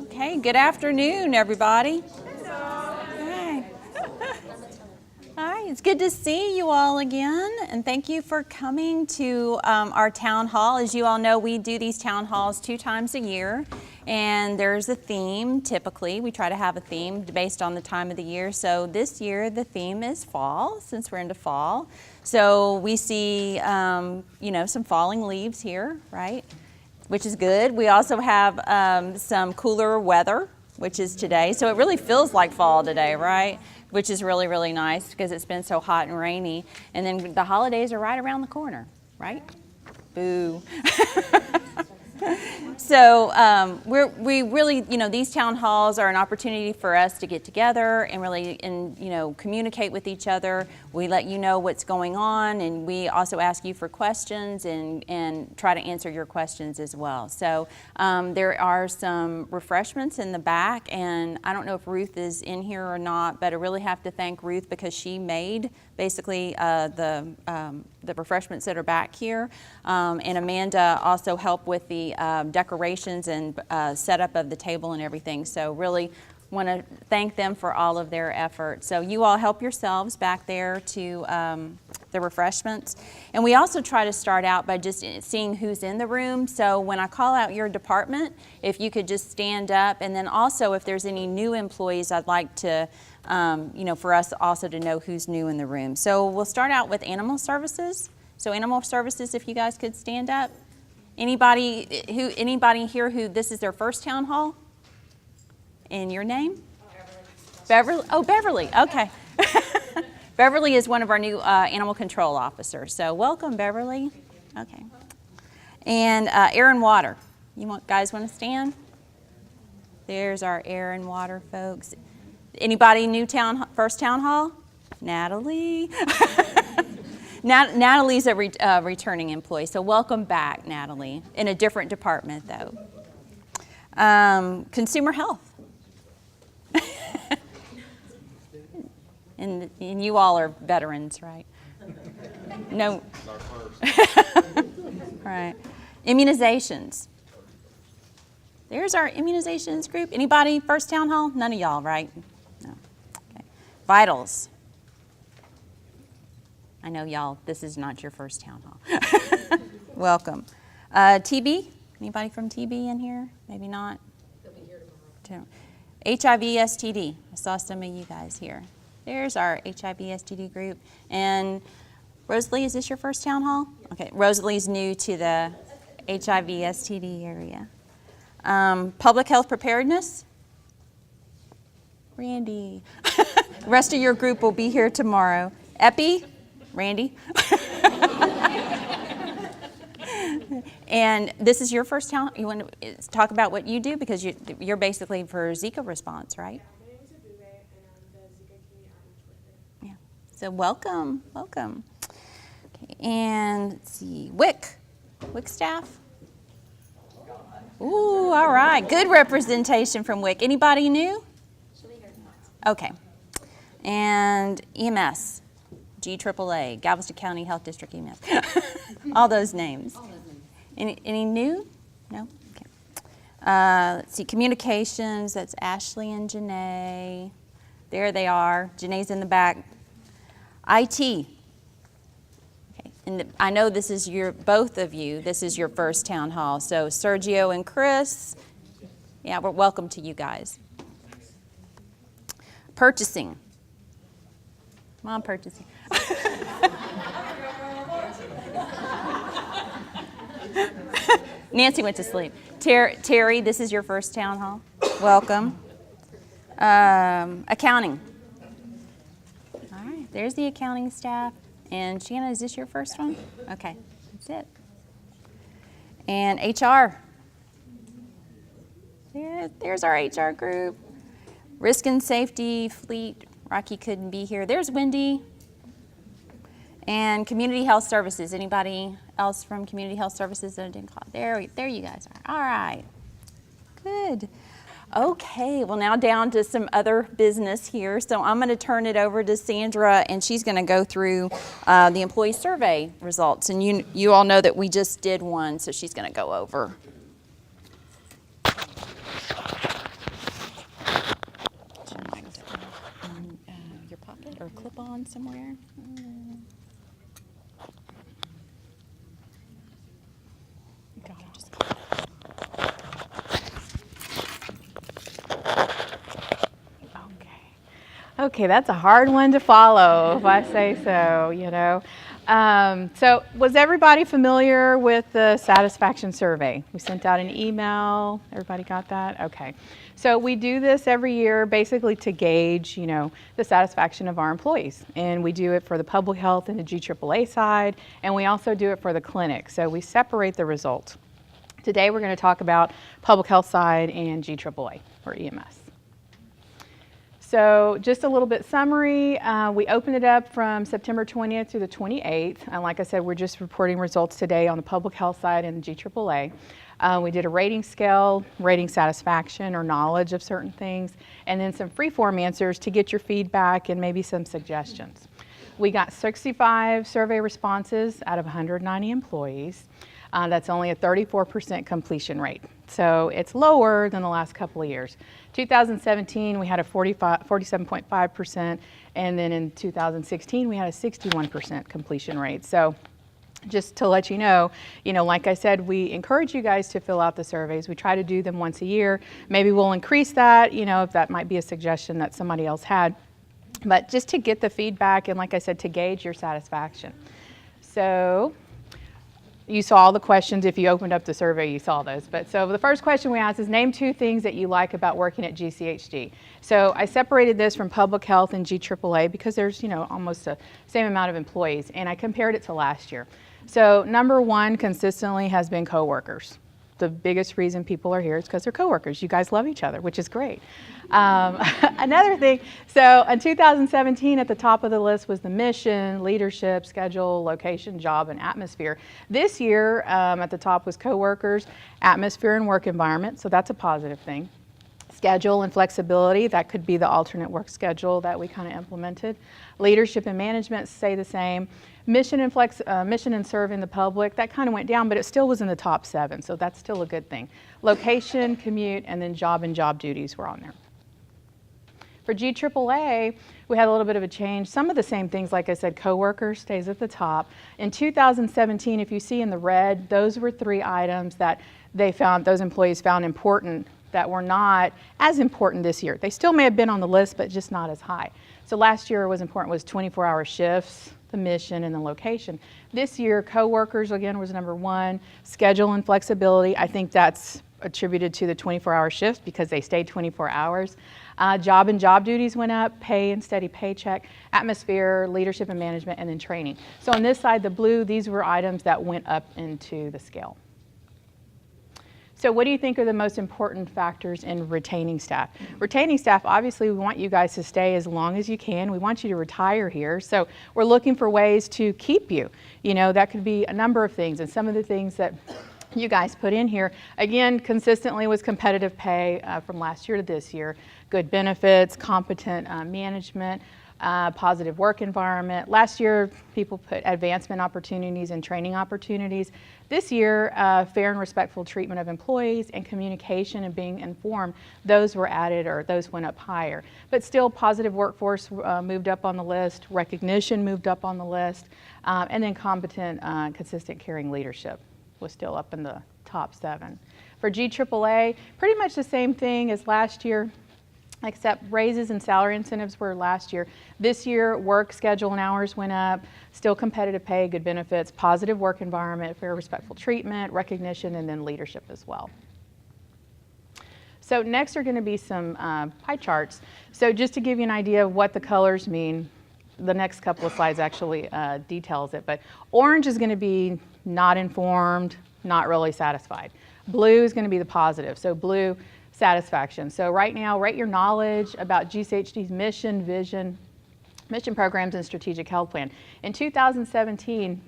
Okay, good afternoon, everybody. Hi. Hi, it's good to see you all again, and thank you for coming to our town hall. As you all know, we do these town halls 2 times a year, and there's a theme. Typically, we try to have a theme based on the time of the year. So this year, the theme is fall, since we're into fall. So we see, some falling leaves here, right? Which is good. We also have some cooler weather, which is today. So it really feels like fall today, right? Which is really, really nice because it's been so hot and rainy. And then the holidays are right around the corner, right? Boo. So we really, these town halls are an opportunity for us to get together and really, communicate with each other. We let you know what's going on, and we also ask you for questions and try to answer your questions as well. So there are some refreshments in the back, and I don't know if Ruth is in here or not, but I really have to thank Ruth because she made basically the refreshments that are back here. And Amanda also helped with the decorations and setup of the table and everything. So really want to thank them for all of their efforts. So you all help yourselves back there to the refreshments. And we also try to start out by just seeing who's in the room. So when I call out your department, if you could just stand up. And then also if there's any new employees, I'd like to for us also to know who's new in the room. So we'll start out with Animal Services. So Animal Services, if you guys could stand up. Anybody here who this is their first town hall? And your name? Beverly. Oh, Beverly. Okay. Beverly is one of our new animal control officers. So welcome, Beverly. Okay. And Air and Water. Guys want to stand? There's our Air and Water folks. Anybody new first town hall? Natalie. Natalie's a returning employee, so welcome back, Natalie. In a different department, though. Consumer Health. and you all are veterans, right? No. Right. Immunizations. There's our immunizations group. Anybody first town hall? None of y'all, right? No. Okay. Vitals. I know y'all, this is not your first town hall. Welcome. TB? Anybody from TB in here? Maybe not? They'll be here tomorrow. HIV, STD. I saw some of you guys here. There's our HIV, STD group. And Rosalie, is this your first town hall? Okay, Rosalie's new to the HIV, STD area. Public health preparedness. Randy. The rest of your group will be here tomorrow. Epi. Randy. And this is your first town. You want to talk about what you do because you're basically for Zika response, right? My name is Abuve, and I'm the Zika key outreach worker. Yeah. So welcome. Okay. And let's see, WIC staff. Ooh, all right. Good representation from WIC. Anybody new? Okay. And EMS. GAAA, Galveston County Health District EMS. All those names. Any new? No? Okay. Let's see, communications, that's Ashley and Janae. There they are. Janae's in the back. IT. Okay. And I know this is both of you, this is your first town hall. So Sergio and Chris, yeah, we're welcome to you guys. Purchasing. Come on, purchasing. Nancy went to sleep. Terry, this is your first town hall. Welcome. Accounting. All right, there's the accounting staff. And Shanna, is this your first one? Okay, that's it. And HR. There's our HR group. Risk and safety, fleet. Rocky couldn't be here. There's Wendy. And Community Health Services. Anybody else from Community Health Services that I didn't call? There you guys are. All right. Good. Okay, well now down to some other business here. So I'm going to turn it over to Sandra, and she's going to go through the employee survey results. And you all know that we just did one, so she's going to go over. or clip on somewhere? God, I'm just. Okay, that's a hard one to follow, if I say so, you know. So was everybody familiar with the satisfaction survey? We sent out an email. Everybody got that? Okay. So we do this every year basically to gauge, you know, the satisfaction of our employees. And we do it for the public health and the GAAA side, and we also do it for the clinic. So we separate the results. Today we're going to talk about public health side and GAAA, or EMS. So just a little bit summary, we opened it up from September 20th through the 28th. And like I said, we're just reporting results today on the public health side and the GAAA. We did a rating scale, rating satisfaction or knowledge of certain things, and then some free-form answers to get your feedback and maybe some suggestions. We got 65 survey responses out of 190 employees. That's only a 34% completion rate. So it's lower than the last couple of years. 2017, we had a 47.5%, and then in 2016, we had a 61% completion rate. So just to let you know, like I said, we encourage you guys to fill out the surveys. We try to do them once a year. Maybe we'll increase that, if that might be a suggestion that somebody else had. But just to get the feedback and, like I said, to gauge your satisfaction. So you saw all the questions. If you opened up the survey, you saw those. But so the first question we asked is, name 2 things that you like about working at GCHD. So I separated this from public health and GAAA because there's, almost the same amount of employees, and I compared it to last year. So number 1 consistently has been coworkers. The biggest reason people are here is because they're coworkers. You guys love each other, which is great. Another thing, so in 2017 at the top of the list was the mission, leadership, schedule, location, job, and atmosphere. This year at the top was coworkers, atmosphere, and work environment, so that's a positive thing. Schedule and flexibility, that could be the alternate work schedule that we kind of implemented. Leadership and management stay the same. Mission and serving the public, that kind of went down, but it still was in the top 7, so that's still a good thing. Location, commute, and then job and job duties were on there. For GAAA, we had a little bit of a change. Some of the same things, like I said, coworkers stays at the top. In 2017, if you see in the red, those were 3 items that those employees found important that were not as important this year. They still may have been on the list, but just not as high. So last year was 24-hour shifts, the mission, and the location. This year, coworkers, again, was number 1. Schedule and flexibility, I think that's attributed to the 24-hour shifts because they stayed 24 hours. Job and job duties went up, pay and steady paycheck, atmosphere, leadership and management, and then training. So on this side, the blue, these were items that went up into the scale. So what do you think are the most important factors in retaining staff? Retaining staff, obviously we want you guys to stay as long as you can. We want you to retire here. So we're looking for ways to keep you. That could be a number of things, and some of the things that you guys put in here, again, consistently was competitive pay from last year to this year, good benefits, competent management, positive work environment. Last year, people put advancement opportunities and training opportunities. This year, fair and respectful treatment of employees and communication and being informed, those were added, or those went up higher. But still, positive workforce moved up on the list, recognition moved up on the list, and then competent, consistent, caring leadership was still up in the top 7. For GAAA, pretty much the same thing as last year, except raises and salary incentives were last year. This year, work schedule and hours went up, still competitive pay, good benefits, positive work environment, fair, respectful treatment, recognition, and then leadership as well. So next are going to be some pie charts. So just to give you an idea of what the colors mean, the next couple of slides actually details it, but orange is going to be not informed, not really satisfied. Blue is going to be the positive, so blue, satisfaction. So right now, rate your knowledge about GCHD's mission, vision, mission programs, and strategic health plan. In 2017,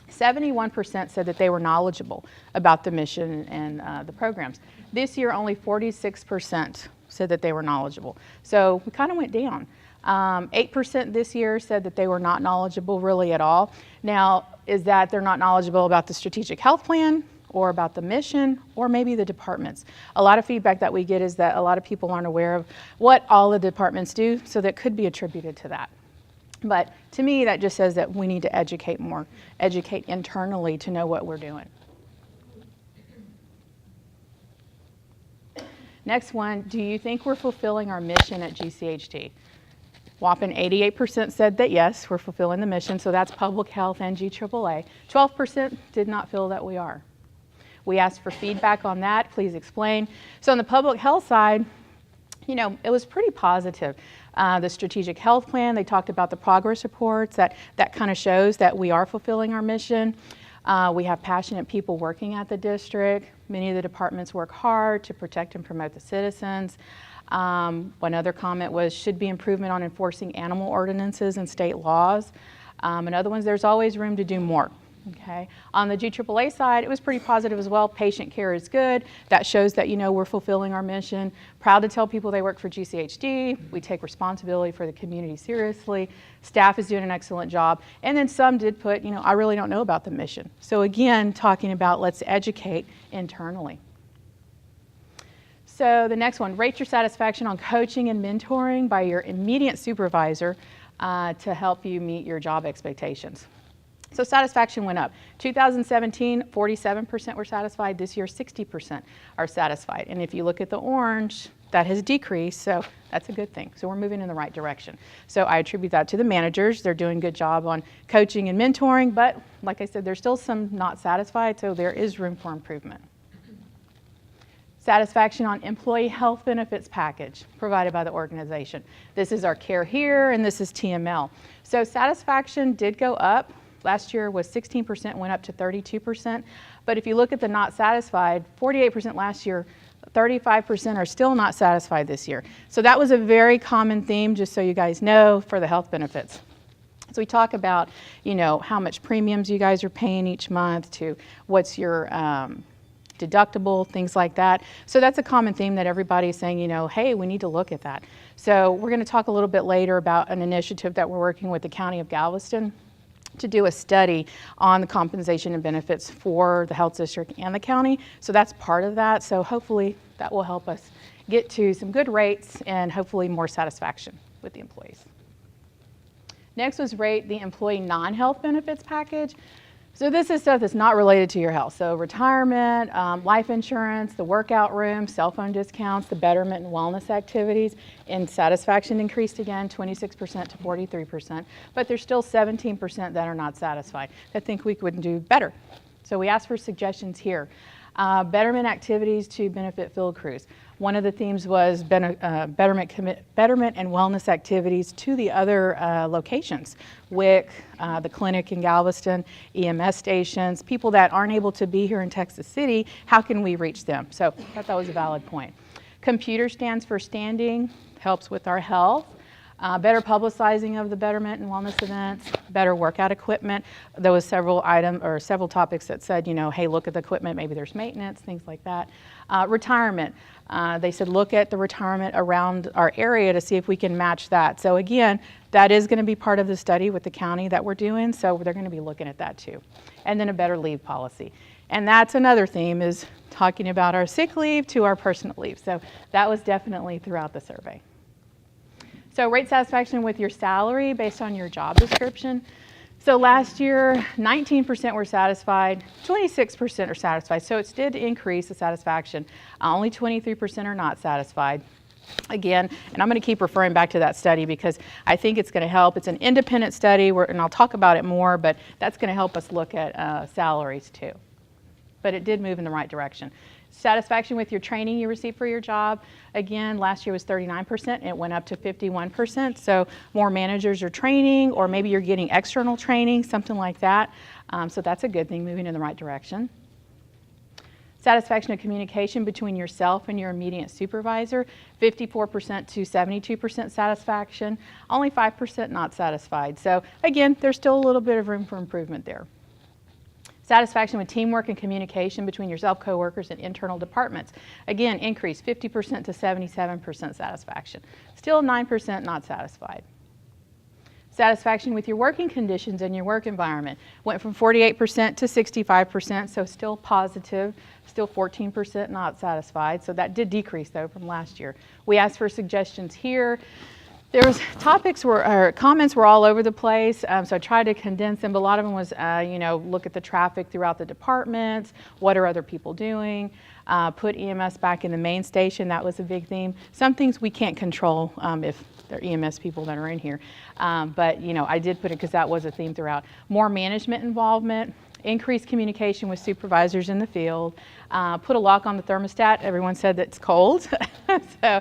71% said that they were knowledgeable about the mission and the programs. This year, only 46% said that they were knowledgeable. So we kind of went down. 8% this year said that they were not knowledgeable really at all. Now, is that they're not knowledgeable about the strategic health plan, or about the mission, or maybe the departments? A lot of feedback that we get is that a lot of people aren't aware of what all the departments do, so that could be attributed to that. But to me, that just says that we need to educate more, educate internally to know what we're doing. Next one, do you think we're fulfilling our mission at GCHD? Whopping 88% said that yes, we're fulfilling the mission, so that's public health and GAAA. 12% did not feel that we are. We asked for feedback on that, please explain. So on the public health side, you know, it was pretty positive. The strategic health plan, they talked about the progress reports, that kind of shows that we are fulfilling our mission. We have passionate people working at the district. Many of the departments work hard to protect and promote the citizens. One other comment was, should be improvement on enforcing animal ordinances and state laws. Another one, there's always room to do more. Okay. On the GAAA side, it was pretty positive as well. Patient care is good. That shows that, you know, we're fulfilling our mission. Proud to tell people they work for GCHD. We take responsibility for the community seriously. Staff is doing an excellent job. And then some did put, you know, I really don't know about the mission. So again, talking about let's educate internally. So the next one, rate your satisfaction on coaching and mentoring by your immediate supervisor to help you meet your job expectations. So satisfaction went up. 2017, 47% were satisfied. This year, 60% are satisfied. And if you look at the orange, that has decreased, so that's a good thing. So we're moving in the right direction. So I attribute that to the managers. They're doing a good job on coaching and mentoring, but like I said, there's still some not satisfied, so there is room for improvement. Satisfaction on employee health benefits package provided by the organization. This is our Care Here, and this is TML. So satisfaction did go up. Last year was 16%, went up to 32%. But if you look at the not satisfied, 48% last year, 35% are still not satisfied this year. So that was a very common theme, just so you guys know, for the health benefits. So we talk about, you know, how much premiums you guys are paying each month, to what's your deductible, things like that. So that's a common theme that everybody's saying, you know, hey, we need to look at that. So we're going to talk a little bit later about an initiative that we're working with the County of Galveston to do a study on the compensation and benefits for the health district and the county. So that's part of that. So hopefully that will help us get to some good rates and hopefully more satisfaction with the employees. Next was rate the employee non-health benefits package. So this is stuff that's not related to your health. So retirement, life insurance, the workout room, cell phone discounts, the betterment and wellness activities, and satisfaction increased again, 26% to 43%. But there's still 17% that are not satisfied, that think we could do better. So we asked for suggestions here. Betterment activities to benefit field crews. One of the themes was betterment and wellness activities to the other locations, WIC, the clinic in Galveston, EMS stations, people that aren't able to be here in Texas City, how can we reach them? So I thought that was a valid point. Computer stands for standing, helps with our health. Better publicizing of the betterment and wellness events, better workout equipment. There was several topics that said, you know, hey, look at the equipment, maybe there's maintenance, things like that. Retirement. They said look at the retirement around our area to see if we can match that. So again, that is going to be part of the study with the county that we're doing, so they're going to be looking at that too. And then a better leave policy. And that's another theme, is talking about our sick leave to our personal leave. So that was definitely throughout the survey. So rate satisfaction with your salary based on your job description. So last year, 19% were satisfied, 26% are satisfied. So it did increase the satisfaction. Only 23% are not satisfied. Again, and I'm going to keep referring back to that study because I think it's going to help. It's an independent study, and I'll talk about it more, but that's going to help us look at salaries too. But it did move in the right direction. Satisfaction with your training you received for your job. Again, last year was 39%. It went up to 51%. So more managers are training, or maybe you're getting external training, something like that. So that's a good thing, moving in the right direction. Satisfaction of communication between yourself and your immediate supervisor, 54% to 72% satisfaction, only 5% not satisfied. So again, there's still a little bit of room for improvement there. Satisfaction with teamwork and communication between yourself, coworkers, and internal departments. Again, increased 50% to 77% satisfaction. Still 9% not satisfied. Satisfaction with your working conditions and your work environment. Went from 48% to 65%, so still positive. Still 14% not satisfied, so that did decrease though from last year. We asked for suggestions here. There was comments were all over the place, so I tried to condense them, but a lot of them was, look at the traffic throughout the departments, what are other people doing, put EMS back in the main station, that was a big theme. Some things we can't control if they're EMS people that are in here, but I did put it because that was a theme throughout. More management involvement, increased communication with supervisors in the field, put a lock on the thermostat. Everyone said that it's cold. So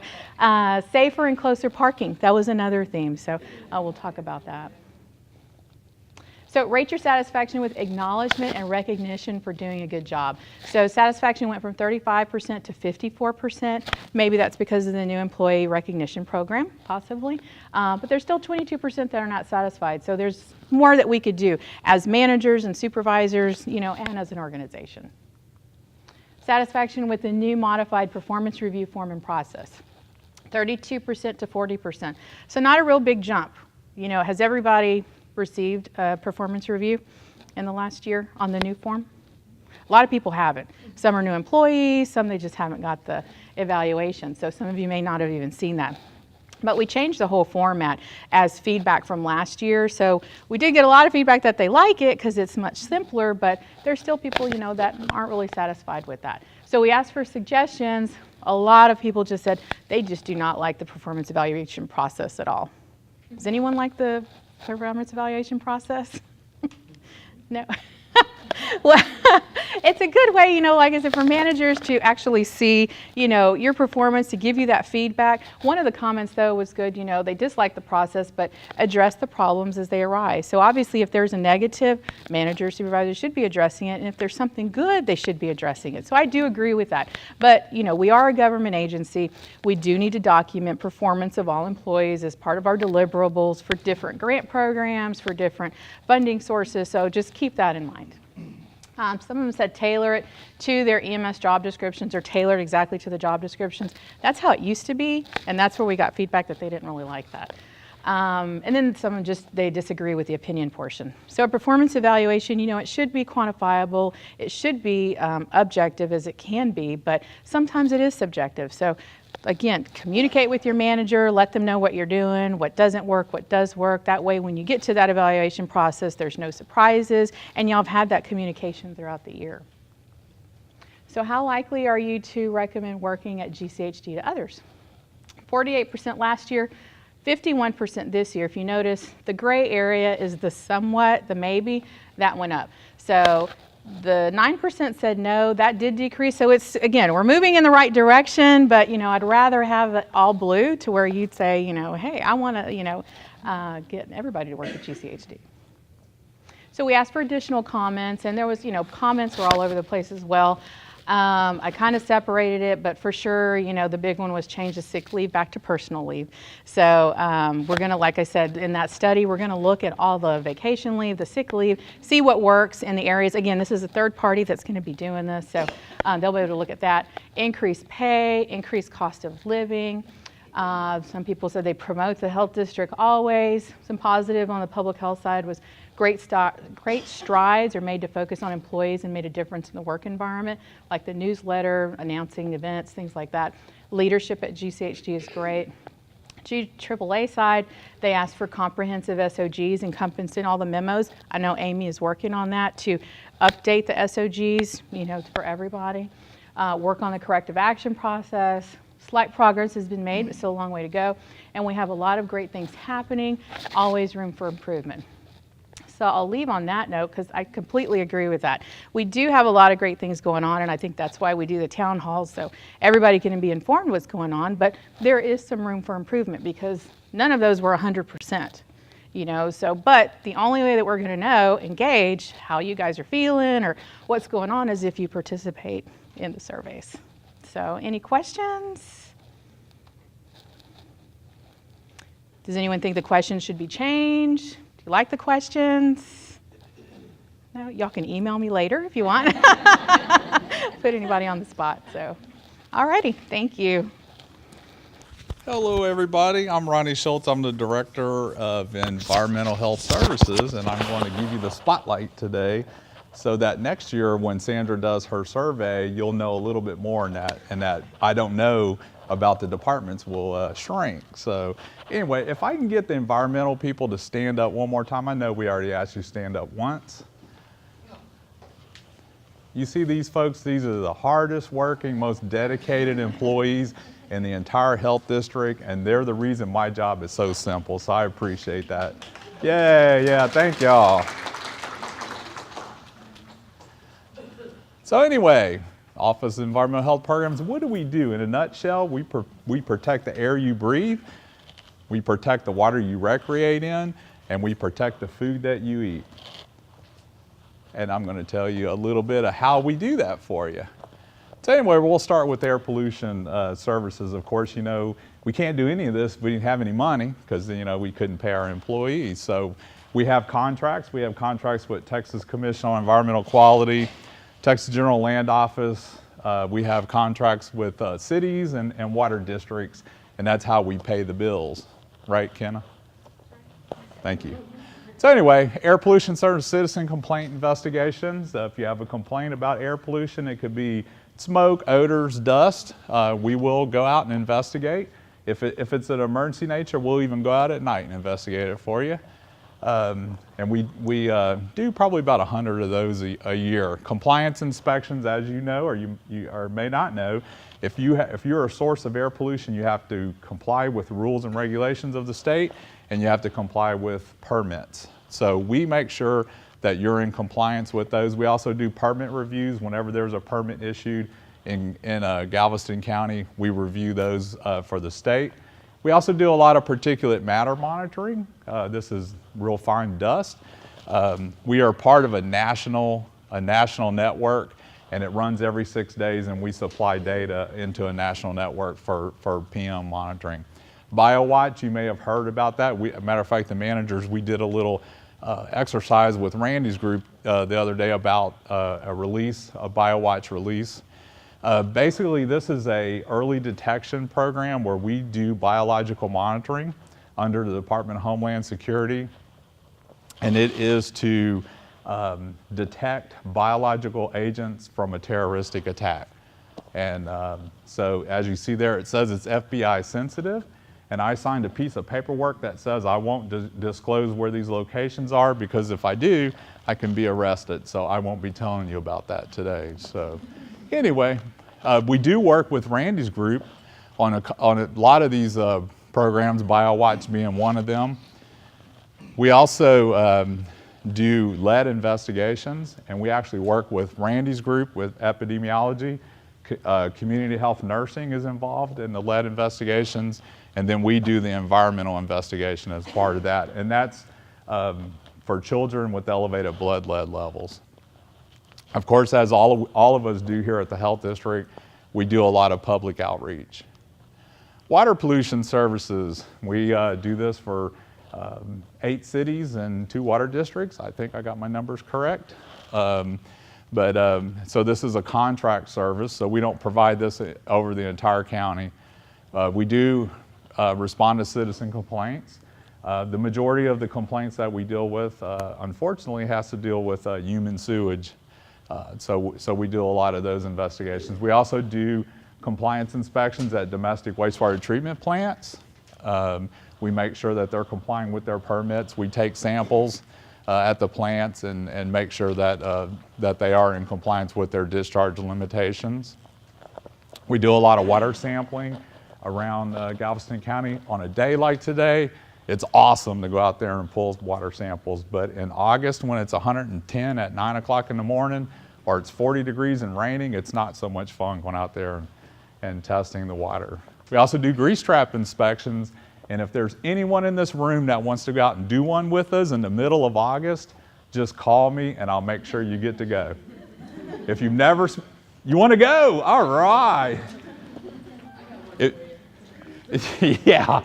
safer and closer parking, that was another theme. So we'll talk about that. So rate your satisfaction with acknowledgement and recognition for doing a good job. So satisfaction went from 35% to 54%. Maybe that's because of the new employee recognition program, possibly. But there's still 22% that are not satisfied. So there's more that we could do as managers and supervisors, and as an organization. Satisfaction with the new modified performance review form and process, 32% to 40%. So not a real big jump. Has everybody received a performance review in the last year on the new form? A lot of people haven't. Some are new employees, some they just haven't got the evaluation. So some of you may not have even seen that. But we changed the whole format as feedback from last year. So we did get a lot of feedback that they like it because it's much simpler, but there's still people, that aren't really satisfied with that. So we asked for suggestions. A lot of people just said they just do not like the performance evaluation process at all. Does anyone like the performance evaluation process? No. Well, it's a good way, like I said, for managers to actually see, your performance, to give you that feedback. One of the comments, though, was good. They dislike the process, but address the problems as they arise. So obviously, if there's a negative, managers, supervisors should be addressing it. And if there's something good, they should be addressing it. So I do agree with that. But, we are a government agency. We do need to document performance of all employees as part of our deliverables for different grant programs, for different funding sources. So just keep that in mind. Some of them said tailor it to their EMS job descriptions or tailored exactly to the job descriptions. That's how it used to be, and that's where we got feedback that they didn't really like that. And then some of them they disagree with the opinion portion. So a performance evaluation, it should be quantifiable. It should be objective as it can be, but sometimes it is subjective. So again, communicate with your manager, let them know what you're doing, what doesn't work, what does work. That way, when you get to that evaluation process, there's no surprises, and y'all have had that communication throughout the year. So how likely are you to recommend working at GCHD to others? 48% last year, 51% this year. If you notice, the gray area is the somewhat, the maybe, that went up. So the 9% said no, that did decrease. So it's, again, we're moving in the right direction, but, I'd rather have it all blue to where you'd say, hey, I want to, get everybody to work at GCHD. So we asked for additional comments, and there was, comments were all over the place as well. I kind of separated it, but for sure, the big one was change the sick leave back to personal leave. So we're going to, like I said, in that study, we're going to look at all the vacation leave, the sick leave, see what works in the areas. Again, this is a third party that's going to be doing this, so they'll be able to look at that. Increased pay, increased cost of living. Some people said they promote the health district always. Some positive on the public health side was great strides are made to focus on employees and made a difference in the work environment, like the newsletter, announcing events, things like that. Leadership at GCHD is great. GAAA side, they asked for comprehensive SOGs encompassing all the memos. I know Amy is working on that to update the SOGs, for everybody. Work on the corrective action process. Slight progress has been made, but still a long way to go. And we have a lot of great things happening, always room for improvement. So I'll leave on that note because I completely agree with that. We do have a lot of great things going on, and I think that's why we do the town halls, so everybody can be informed what's going on, but there is some room for improvement because none of those were 100%. But the only way that we're going to engage how you guys are feeling or what's going on is if you participate in the surveys. So any questions? Does anyone think the questions should be changed? Do you like the questions? No, y'all can email me later if you want. Put anybody on the spot. So, alrighty, thank you. Hello, everybody. I'm Ronnie Schultz. I'm the Director of Environmental Health Services, and I'm going to give you the spotlight today so that next year when Sandra does her survey, you'll know a little bit more in that I don't know about the departments will shrink. So anyway, if I can get the environmental people to stand up one more time. I know we already asked you to stand up once. You see these folks, these are the hardest working, most dedicated employees in the entire health district, and they're the reason my job is so simple, so I appreciate that. Yeah, thank y'all. So anyway, Office of Environmental Health Programs, what do we do? In a nutshell, we protect the air you breathe, we protect the water you recreate in, and we protect the food that you eat. And I'm going to tell you a little bit of how we do that for you. So anyway, we'll start with air pollution services. Of course, you know, we can't do any of this if we didn't have any money because, you know, we couldn't pay our employees. So we have contracts. We have contracts with Texas Commission on Environmental Quality, Texas General Land Office. We have contracts with cities and water districts, and that's how we pay the bills. Right, Kenna? Thank you. So anyway, air pollution service citizen complaint investigations. If you have a complaint about air pollution, it could be smoke, odors, dust. We will go out and investigate. If it's an emergency nature, we'll even go out at night and investigate it for you. And we do probably about 100 of those a year. Compliance inspections, as you know, or you or may not know, if you're a source of air pollution, you have to comply with rules and regulations of the state, and you have to comply with permits. So we make sure that you're in compliance with those. We also do permit reviews whenever there's a permit issued in Galveston County. We review those for the state. We also do a lot of particulate matter monitoring. This is real fine dust. We are part of a national network, and it runs every 6 days, and we supply data into a national network for PM monitoring. BioWatch, you may have heard about that. Matter of fact, the managers, we did a little exercise with Randy's group the other day about a BioWatch release. Basically, this is a early detection program where we do biological monitoring under the Department of Homeland Security, and it is to detect biological agents from a terroristic attack. And so as you see there, it says it's FBI sensitive, and I signed a piece of paperwork that says I won't disclose where these locations are, because if I do, I can be arrested, so I won't be telling you about that today. So anyway, we do work with Randy's group on a lot of these programs, BioWatch being one of them. We also do lead investigations, and we actually work with Randy's group with epidemiology. Community health nursing is involved in the lead investigations, and then we do the environmental investigation as part of that, and that's for children with elevated blood lead levels. Of course, as all of us do here at the Health District, we do a lot of public outreach. Water pollution services, we do this for 8 cities and 2 water districts. I think I got my numbers correct. So this is a contract service, so we don't provide this over the entire county. We do respond to citizen complaints. The majority of the complaints that we deal with, unfortunately, has to deal with human sewage. So we do a lot of those investigations. We also do compliance inspections at domestic wastewater treatment plants. We make sure that they're complying with their permits. We take samples at the plants and make sure that, that they are in compliance with their discharge limitations. We do a lot of water sampling around Galveston County. On a day like today, it's awesome to go out there and pull water samples, but in August when it's 110 at 9 o'clock in the morning, or it's 40 degrees and raining, it's not so much fun going out there and testing the water. We also do grease trap inspections, and if there's anyone in this room that wants to go out and do one with us in the middle of August, just call me and I'll make sure you get to go. If you've never, you want to go? All right. Yeah.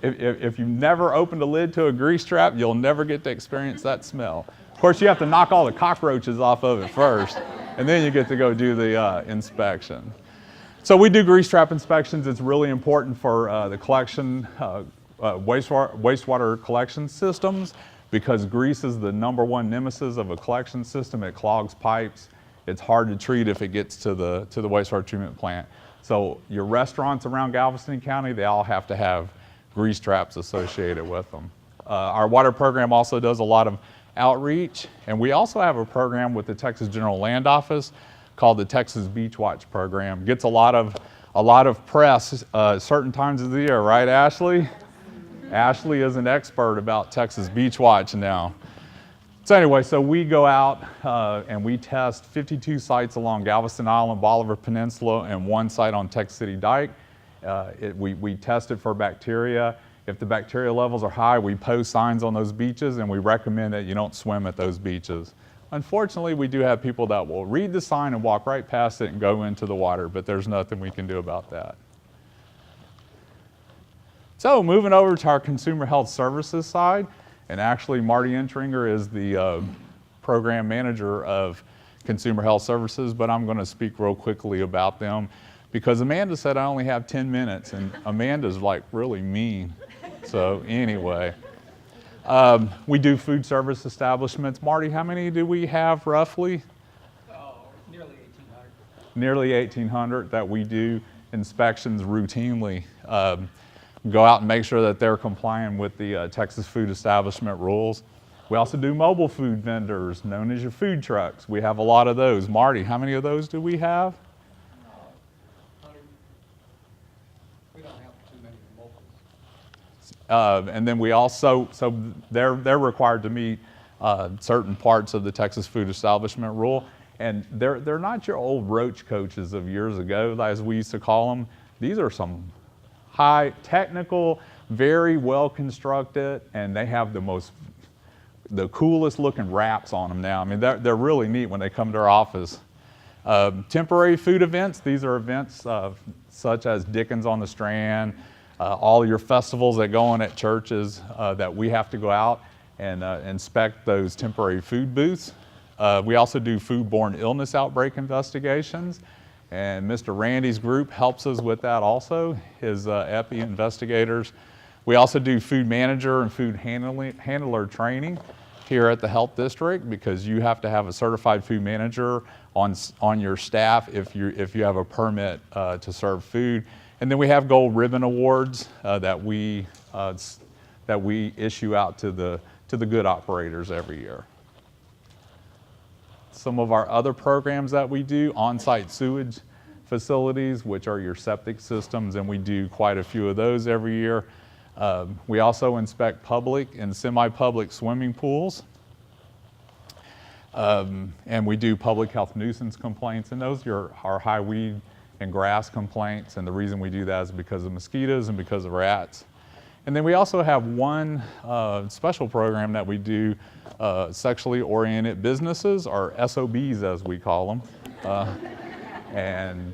If you've never opened a lid to a grease trap, you'll never get to experience that smell. Of course, you have to knock all the cockroaches off of it first, and then you get to go do the inspection. So we do grease trap inspections. It's really important for the collection, wastewater collection systems, because grease is the #1 nemesis of a collection system. It clogs pipes. It's hard to treat if it gets to the wastewater treatment plant. So your restaurants around Galveston County, they all have to have grease traps associated with them. Our water program also does a lot of outreach, and we also have a program with the Texas General Land Office called the Texas Beach Watch program. Gets a lot of press certain times of the year, right, Ashley? Ashley is an expert about Texas Beach Watch now. So anyway, so we go out and we test 52 sites along Galveston Island, Bolivar Peninsula, and one site on Texas City Dike. We test it for bacteria. If the bacteria levels are high, we post signs on those beaches, and we recommend that you don't swim at those beaches. Unfortunately, we do have people that will read the sign and walk right past it and go into the water, but there's nothing we can do about that. So moving over to our consumer health services side, and actually Marty Entringer is the program manager of consumer health services, but I'm going to speak real quickly about them because Amanda said I only have 10 minutes, and Amanda's like really mean. So anyway, we do food service establishments. Marty, how many do we have roughly? Nearly 1,800. Nearly 1,800 that we do inspections routinely. Go out and make sure that they're complying with the Texas food establishment rules. We also do mobile food vendors, known as your food trucks. We have a lot of those. Marty, how many of those do we have? 100. We don't have too many mobiles. And then we also, so they're required to meet certain parts of the Texas food establishment rule. And they're not your old roach coaches of years ago, as we used to call them. These are some high technical, very well constructed, and they have the coolest looking wraps on them now. I mean, they're really neat when they come to our office. Temporary food events, these are events such as Dickens on the Strand, all your festivals that go on at churches that we have to go out and inspect those temporary food booths. We also do foodborne illness outbreak investigations. And Mr. Randy's group helps us with that also, his EPI investigators. We also do food manager and food handler training here at the health district because you have to have a certified food manager on your staff if you have a permit to serve food. And then we have gold ribbon awards that we issue out to the good operators every year. Some of our other programs that we do, on-site sewage facilities, which are your septic systems, and we do quite a few of those every year. We also inspect public and semi-public swimming pools. And we do public health nuisance complaints, and those are our high weed and grass complaints, and the reason we do that is because of mosquitoes and because of rats. And then we also have one special program that we do, sexually oriented businesses, or SOBs as we call them. And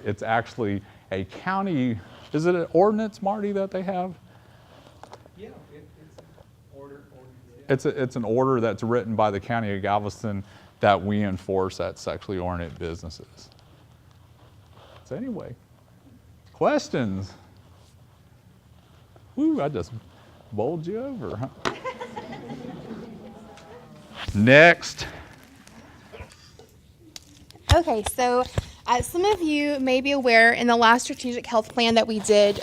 it's actually a county, is it an ordinance, Marty, that they have? Yeah, it's an order. It's an order that's written by the County of Galveston that we enforce at sexually oriented businesses. So anyway, questions? Woo, I just bowled you over, huh? Next. Okay, so some of you may be aware in the last strategic health plan that we did,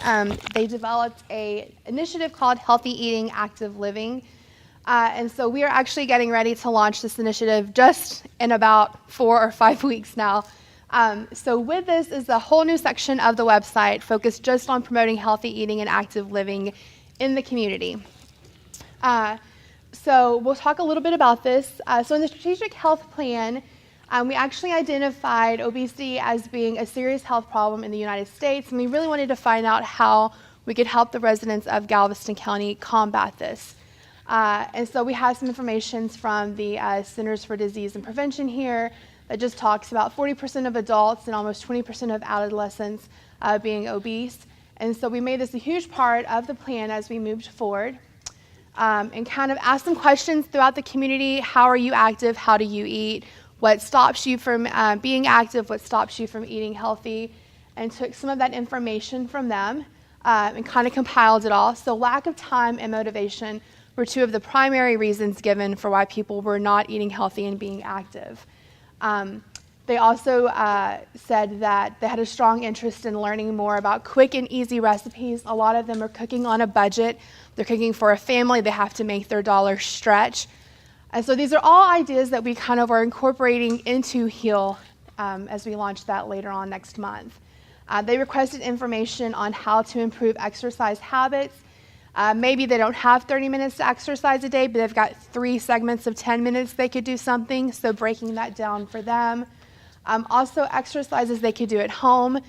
they developed an initiative called Healthy Eating, Active Living. And so we are actually getting ready to launch this initiative just in about 4 or 5 weeks now. So with this is a whole new section of the website focused just on promoting healthy eating and active living in the community. So we'll talk a little bit about this. So in the strategic health plan, we actually identified obesity as being a serious health problem in the United States, and we really wanted to find out how we could help the residents of Galveston County combat this. And so we have some information from the Centers for Disease and Prevention here that just talks about 40% of adults and almost 20% of adolescents being obese. And so we made this a huge part of the plan as we moved forward, and kind of asked some questions throughout the community. How are you active? How do you eat? What stops you from being active? What stops you from eating healthy? And took some of that information from them and kind of compiled it all. So lack of time and motivation were two of the primary reasons given for why people were not eating healthy and being active. They also said that they had a strong interest in learning more about quick and easy recipes. A lot of them are cooking on a budget. They're cooking for a family. They have to make their dollar stretch. And so these are all ideas that we kind of are incorporating into HEAL as we launch that later on next month. They requested information on how to improve exercise habits. Maybe they don't have 30 minutes to exercise a day, but they've got 3 segments of 10 minutes they could do something, so breaking that down for them. Also, exercises they could do at home.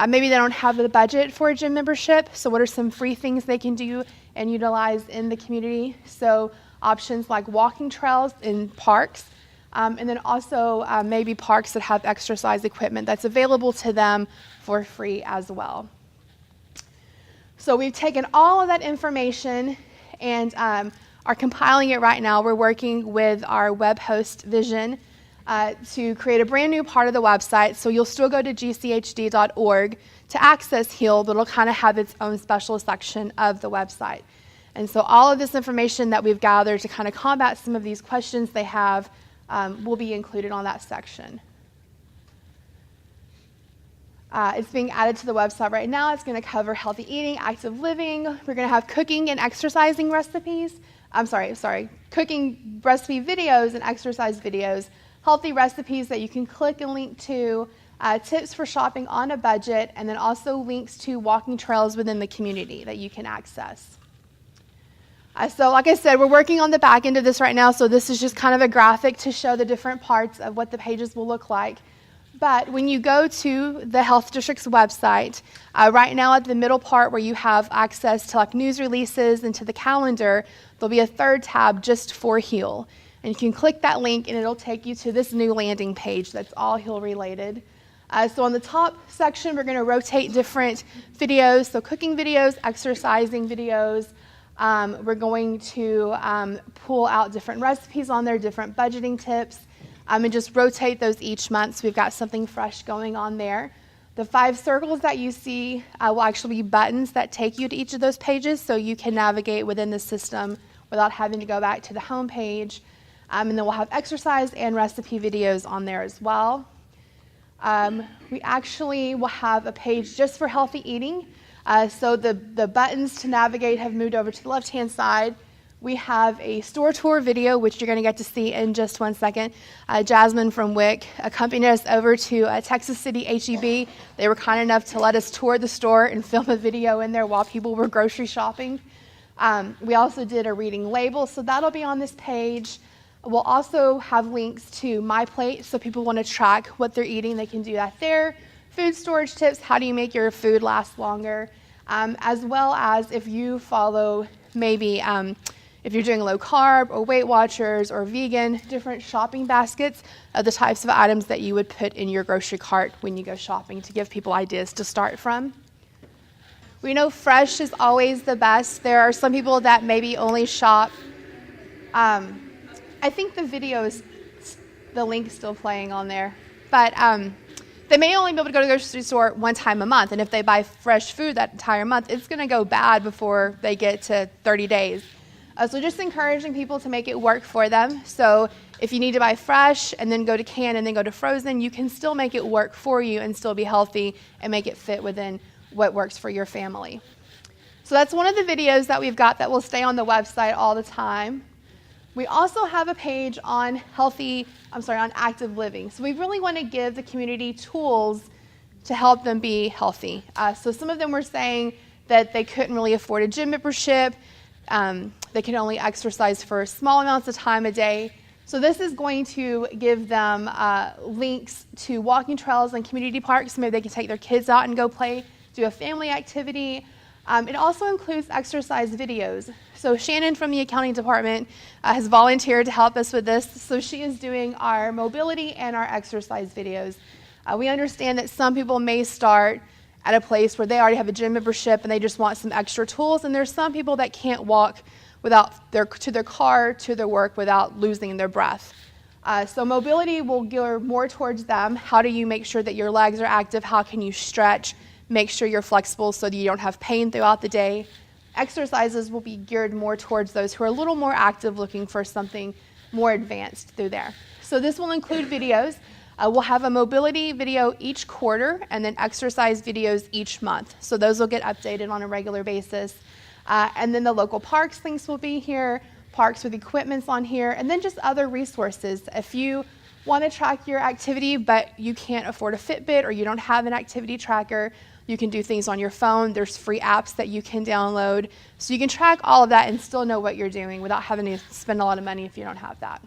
Maybe they don't have the budget for a gym membership, so what are some free things they can do and utilize in the community? So options like walking trails in parks, and then also maybe parks that have exercise equipment that's available to them for free as well. So we've taken all of that information and are compiling it right now. We're working with our web host Vision to create a brand new part of the website. So you'll still go to gchd.org to access HEAL, but it'll kind of have its own special section of the website. And so all of this information that we've gathered to kind of combat some of these questions they have will be included on that section. It's being added to the website right now. It's going to cover healthy eating, active living. We're going to have cooking and exercising recipes. Cooking recipe videos and exercise videos, healthy recipes that you can click and link to, tips for shopping on a budget, and then also links to walking trails within the community that you can access. So like I said, we're working on the back end of this right now, so this is just kind of a graphic to show the different parts of what the pages will look like. But when you go to the Health District's website, right now at the middle part where you have access to like news releases and to the calendar, there'll be a third tab just for HEAL. And you can click that link and it'll take you to this new landing page that's all HEAL related. So on the top section, we're going to rotate different videos, so cooking videos, exercising videos. We're going to pull out different recipes on there, different budgeting tips. And just rotate those each month so we've got something fresh going on there. The 5 circles that you see will actually be buttons that take you to each of those pages so you can navigate within the system without having to go back to the home page. And then we'll have exercise and recipe videos on there as well. We actually will have a page just for healthy eating. So the buttons to navigate have moved over to the left-hand side. We have a store tour video, which you're going to get to see in just one second. Jasmine from WIC accompanied us over to Texas City HEB. They were kind enough to let us tour the store and film a video in there while people were grocery shopping. We also did a reading label, so that'll be on this page. We'll also have links to My Plate, so people want to track what they're eating. They can do that there. Food storage tips, how do you make your food last longer? As well as if you follow maybe if you're doing low carb or Weight Watchers or vegan, different shopping baskets of the types of items that you would put in your grocery cart when you go shopping to give people ideas to start from. We know fresh is always the best. There are some people that maybe only shop. I think the video is, the link's still playing on there. But they may only be able to go to the grocery store one time a month. And if they buy fresh food that entire month, it's going to go bad before they get to 30 days. So just encouraging people to make it work for them. So if you need to buy fresh and then go to canned and then go to frozen, you can still make it work for you and still be healthy and make it fit within what works for your family. So that's one of the videos that we've got that will stay on the website all the time. We also have a page on on active living. So we really want to give the community tools to help them be healthy. So some of them were saying that they couldn't really afford a gym membership. They can only exercise for small amounts of time a day. So this is going to give them links to walking trails and community parks. Maybe they can take their kids out and go play, do a family activity. It also includes exercise videos. So Shannon from the accounting department has volunteered to help us with this. So she is doing our mobility and our exercise videos. We understand that some people may start at a place where they already have a gym membership and they just want some extra tools. And there's some people that can't walk to their car, to their work without losing their breath. So mobility will gear more towards them. How do you make sure that your legs are active? How can you stretch? Make sure you're flexible so that you don't have pain throughout the day. Exercises will be geared more towards those who are a little more active, looking for something more advanced through there. So this will include videos. We'll have a mobility video each quarter and then exercise videos each month. So those will get updated on a regular basis. And then the local parks links will be here, parks with equipments on here, and then just other resources. If you want to track your activity, but you can't afford a Fitbit or you don't have an activity tracker, you can do things on your phone. There's free apps that you can download. So you can track all of that and still know what you're doing without having to spend a lot of money if you don't have that.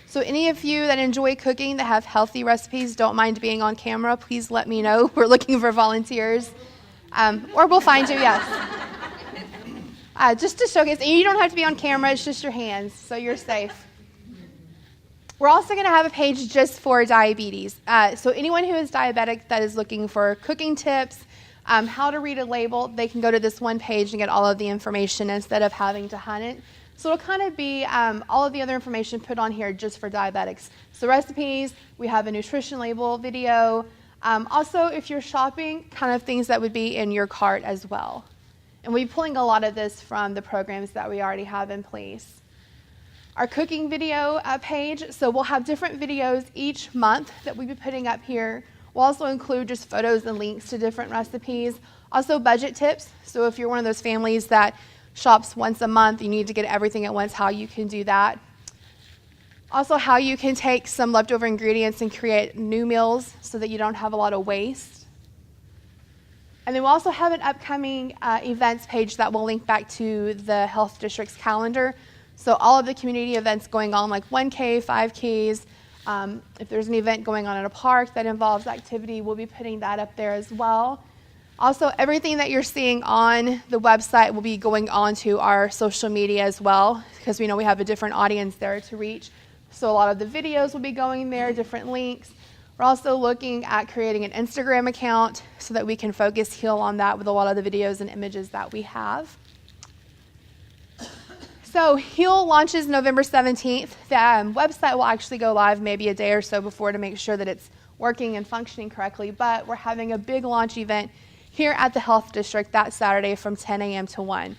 So any of you that enjoy cooking, that have healthy recipes, don't mind being on camera, please let me know. We're looking for volunteers. Or we'll find you, yes. Just to showcase, and you don't have to be on camera, it's just your hands, so you're safe. We're also going to have a page just for diabetes. So anyone who is diabetic that is looking for cooking tips, how to read a label, they can go to this one page and get all of the information instead of having to hunt it. So it'll kind of be all of the other information put on here just for diabetics. So recipes, we have a nutrition label video. Also, if you're shopping, kind of things that would be in your cart as well. And we'll be pulling a lot of this from the programs that we already have in place. Our cooking video page, so we'll have different videos each month that we'll be putting up here. We'll also include just photos and links to different recipes. Also budget tips, so if you're one of those families that shops once a month, you need to get everything at once, how you can do that. Also how you can take some leftover ingredients and create new meals so that you don't have a lot of waste. And then we'll also have an upcoming events page that will link back to the health district's calendar. So all of the community events going on, like 1K, 5Ks, if there's an event going on at a park that involves activity, we'll be putting that up there as well. Also, everything that you're seeing on the website will be going on to our social media as well, because we know we have a different audience there to reach. So a lot of the videos will be going there, different links. We're also looking at creating an Instagram account so that we can focus HEAL on that with a lot of the videos and images that we have. So HEAL launches November 17th. The website will actually go live maybe a day or so before to make sure that it's working and functioning correctly, but we're having a big launch event here at the Health District that Saturday from 10 a.m. to 1.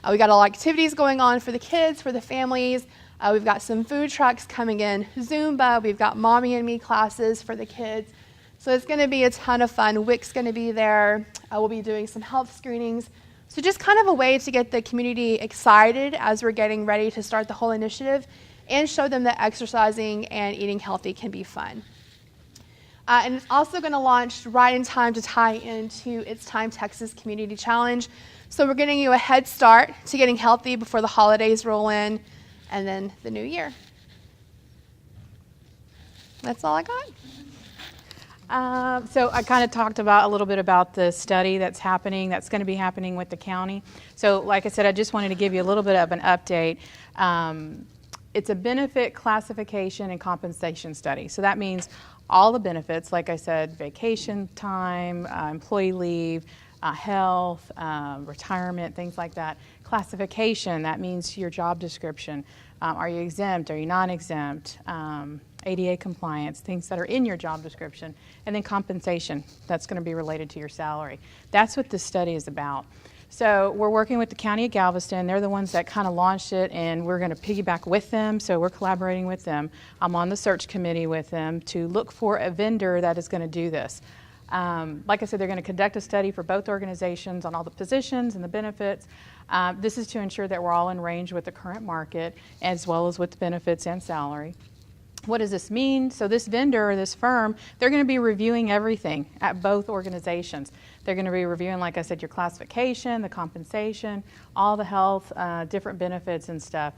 We got all activities going on for the kids, for the families. We've got some food trucks coming in, Zumba. We've got Mommy and Me classes for the kids. So it's going to be a ton of fun. WIC's going to be there. We'll be doing some health screenings. So just kind of a way to get the community excited as we're getting ready to start the whole initiative and show them that exercising and eating healthy can be fun. And it's also going to launch right in time to tie into It's Time Texas Community Challenge. So we're getting you a head start to getting healthy before the holidays roll in and then the new year. That's all I got. So I kind of talked about a little bit about the study that's going to be happening with the county. So like I said, I just wanted to give you a little bit of an update. It's a benefit classification and compensation study. So that means all the benefits, like I said, vacation time, employee leave, health, retirement, things like that. Classification, that means your job description. Are you exempt? Are you non-exempt? ADA compliance, things that are in your job description. And then compensation, that's going to be related to your salary. That's what this study is about. So we're working with the County of Galveston. They're the ones that kind of launched it, and we're going to piggyback with them. So we're collaborating with them. I'm on the search committee with them to look for a vendor that is going to do this. Like I said, they're going to conduct a study for both organizations on all the positions and the benefits. This is to ensure that we're all in range with the current market, as well as with the benefits and salary. What does this mean? So this vendor or this firm, they're going to be reviewing everything at both organizations. They're going to be reviewing, like I said, your classification, the compensation, all the health, different benefits and stuff.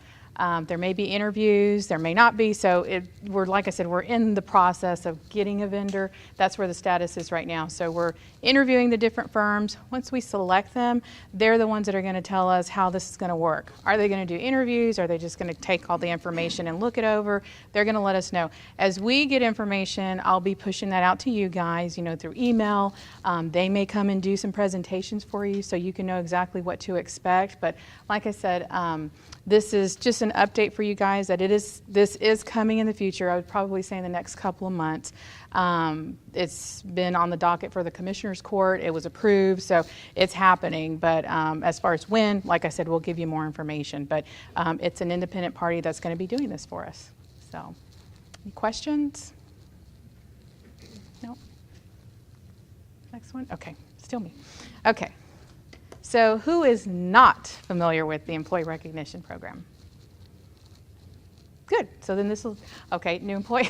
There may be interviews, there may not be, so like I said, we're in the process of getting a vendor. That's where the status is right now. So we're interviewing the different firms. Once we select them, they're the ones that are going to tell us how this is going to work. Are they going to do interviews? Are they just going to take all the information and look it over? They're going to let us know. As we get information, I'll be pushing that out to you guys, through email. They may come and do some presentations for you so you can know exactly what to expect. But like I said, this is just an update for you guys that this is coming in the future. I would probably say in the next couple of months. It's been on the docket for the Commissioner's Court. It was approved, so it's happening. But as far as when, like I said, we'll give you more information. But it's an independent party that's going to be doing this for us. So Any questions? No? Next one? Okay, still me. Okay. So who is not familiar with the Employee Recognition Program? Good. So then this will, okay, new employee.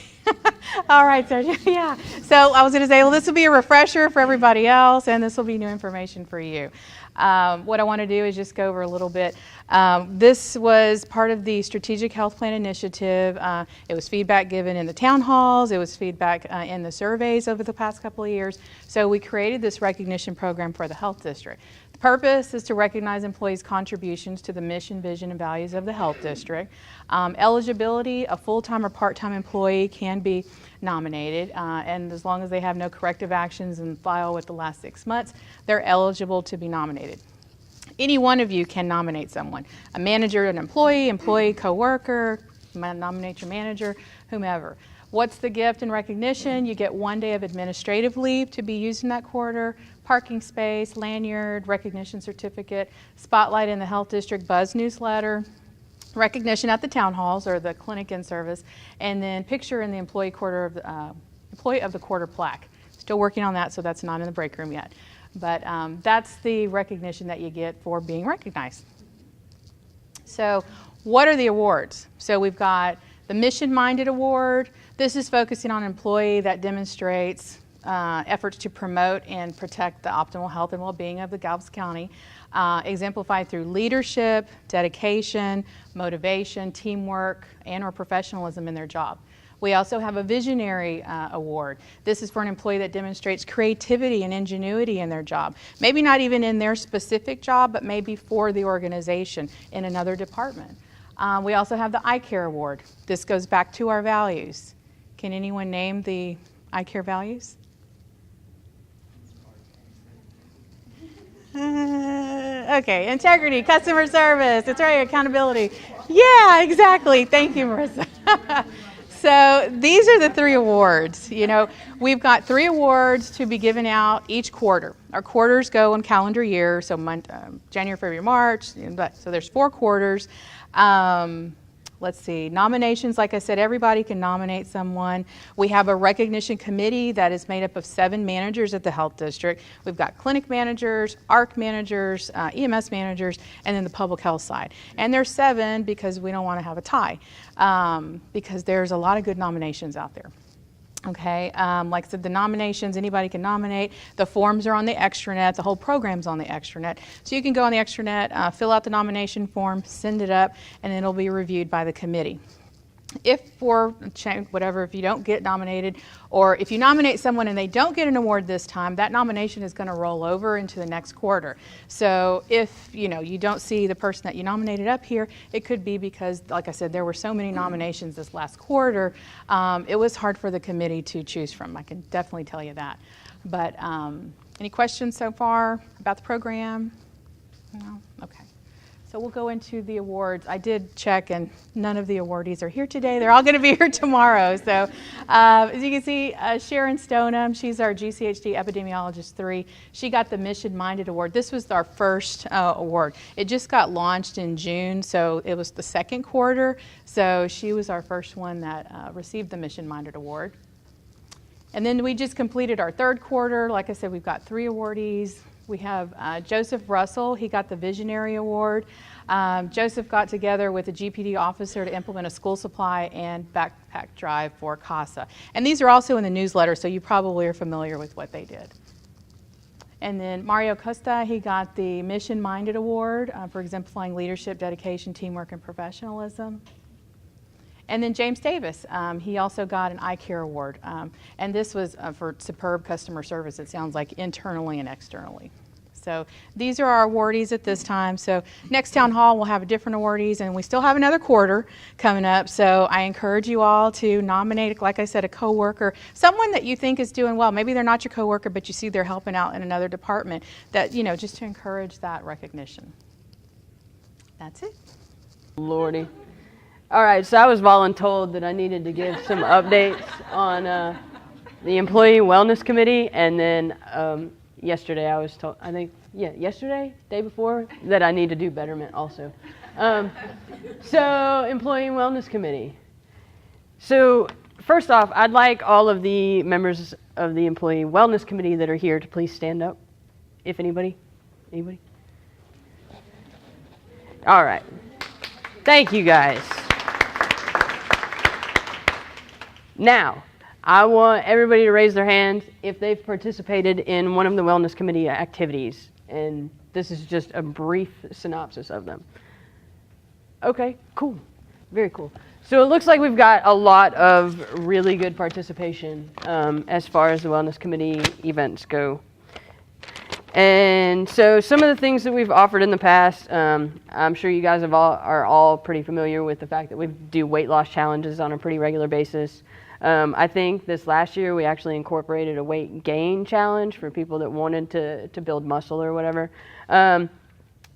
All right, so yeah. So I was going to say, well, this will be a refresher for everybody else, and this will be new information for you. What I want to do is just go over a little bit. This was part of the Strategic Health Plan Initiative. It was feedback given in the town halls. It was feedback in the surveys over the past couple of years. So we created this recognition program for the health district. The purpose is to recognize employees' contributions to the mission, vision, and values of the health district. Eligibility, a full-time or part-time employee can be nominated, and as long as they have no corrective actions in file with the last 6 months, they're eligible to be nominated. Any one of you can nominate someone. A manager, an employee, co-worker, nominate your manager, whomever. What's the gift and recognition? You get 1 day of administrative leave to be used in that quarter, parking space, lanyard, recognition certificate, spotlight in the health district buzz newsletter, recognition at the town halls or the clinic in service, and then picture in the employee of the quarter plaque. Still working on that, so that's not in the break room yet. But that's the recognition that you get for being recognized. So what are the awards? So we've got the Mission Minded Award. This is focusing on an employee that demonstrates efforts to promote and protect the optimal health and well-being of the Galveston County, exemplified through leadership, dedication, motivation, teamwork, and or professionalism in their job. We also have a Visionary Award. This is for an employee that demonstrates creativity and ingenuity in their job. Maybe not even in their specific job, but maybe for the organization in another department. We also have the iCare Award. This goes back to our values. Can anyone name the iCare values? Okay, integrity, customer service, that's right, accountability. Yeah, exactly. Thank you, Marissa. So these are the 3 awards. You know, we've got 3 awards to be given out each quarter. Our quarters go on calendar year, so January, February, March. So there's 4 quarters. Let's see, nominations, like I said, everybody can nominate someone. We have a recognition committee that is made up of 7 managers at the health district. We've got clinic managers, ARC managers, EMS managers, and then the public health side. And there's 7 because we don't want to have a tie, because there's a lot of good nominations out there. Okay, like I said, the nominations, anybody can nominate. The forms are on the extranet. The whole program's on the extranet. So you can go on the extranet, fill out the nomination form, send it up, and it'll be reviewed by the committee. If for whatever, if you don't get nominated, or if you nominate someone and they don't get an award this time, that nomination is going to roll over into the next quarter. So if you don't see the person that you nominated up here, it could be because, like I said, there were so many nominations this last quarter. It was hard for the committee to choose from. I can definitely tell you that. But any questions so far about the program? No? Okay. So we'll go into the awards. I did check, and none of the awardees are here today. They're all going to be here tomorrow. So as you can see, Sharon Stoneham, she's our GCHD Epidemiologist 3. She got the Mission Minded Award. This was our first award. It just got launched in June, so it was the second quarter. So she was our first one that received the Mission Minded Award. And then we just completed our 3rd quarter. Like I said, we've got 3 awardees. We have Joseph Russell. He got the Visionary Award. Joseph got together with a GPD officer to implement a school supply and backpack drive for CASA. And these are also in the newsletter, so you probably are familiar with what they did. And then Mario Costa, he got the Mission Minded Award for exemplifying leadership, dedication, teamwork, and professionalism. And then James Davis, he also got an iCare Award. And this was for superb customer service, it sounds like, internally and externally. So these are our awardees at this time. So next town hall, we'll have different awardees, and we still have another quarter coming up. So I encourage you all to nominate, like I said, a coworker, someone that you think is doing well. Maybe they're not your coworker, but you see they're helping out in another department. That, just to encourage that recognition. That's it. Lordy. All right, so I was voluntold that I needed to give some updates on the Employee Wellness Committee, and then yesterday I was told, yesterday, day before, that I need to do betterment also. So, Employee Wellness Committee. So, first off, I'd like all of the members of the Employee Wellness Committee that are here to please stand up, if anybody. Anybody? All right. Thank you, guys. Now, I want everybody to raise their hand if they've participated in one of the Wellness Committee activities. And this is just a brief synopsis of them. Okay, cool. Very cool. So it looks like we've got a lot of really good participation as far as the Wellness Committee events go. And so some of the things that we've offered in the past, I'm sure you guys are all pretty familiar with the fact that we do weight loss challenges on a pretty regular basis. I think this last year we actually incorporated a weight gain challenge for people that wanted to build muscle or whatever.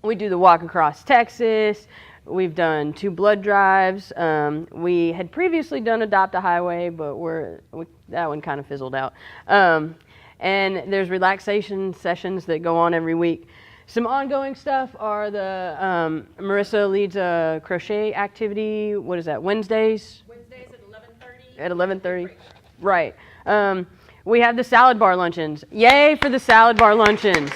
We do the walk across Texas. We've done 2 blood drives. We had previously done Adopt a Highway, but that one kind of fizzled out. And there's relaxation sessions that go on every week. Some ongoing stuff are the Marissa leads a crochet activity. What is that? Wednesdays? Wednesdays at 11:30. At 11:30. Right. We have the salad bar luncheons. Yay for the salad bar luncheons.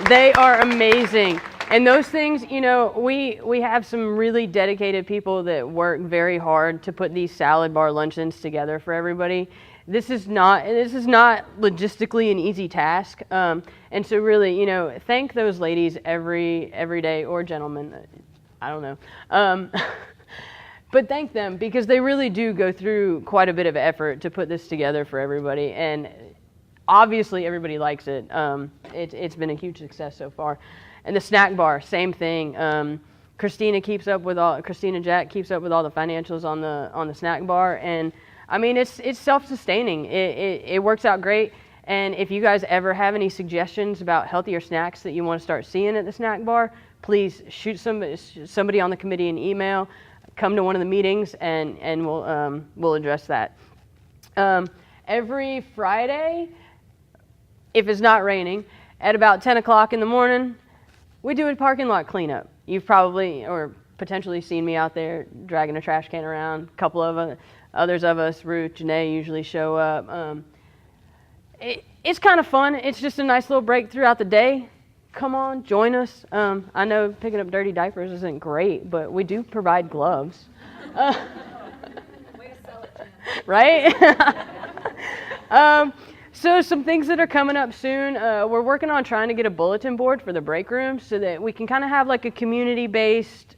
They are amazing. And those things, you know, we have some really dedicated people that work very hard to put these salad bar luncheons together for everybody. This is not logistically an easy task, and so really, you know, thank those ladies every day, or gentlemen, I don't know, but thank them because they really do go through quite a bit of effort to put this together for everybody, and obviously everybody likes it. It's been a huge success so far, and the snack bar, same thing. Christina Jack keeps up with all the financials on the snack bar, and I mean, it's self-sustaining. It works out great. And if you guys ever have any suggestions about healthier snacks that you want to start seeing at the snack bar, please shoot somebody on the committee an email. Come to one of the meetings, and we'll address that. Every Friday, if it's not raining, at about 10 o'clock in the morning, we do a parking lot cleanup. You've probably or potentially seen me out there dragging a trash can around. A couple of others of us, Ruth, Janae, usually show up. It's kind of fun. It's just a nice little break throughout the day. Come on, join us. I know picking up dirty diapers isn't great, but we do provide gloves. Way to sell it, Jen. Right? So some things that are coming up soon, we're working on trying to get a bulletin board for the break room so that we can kind of have like a community-based,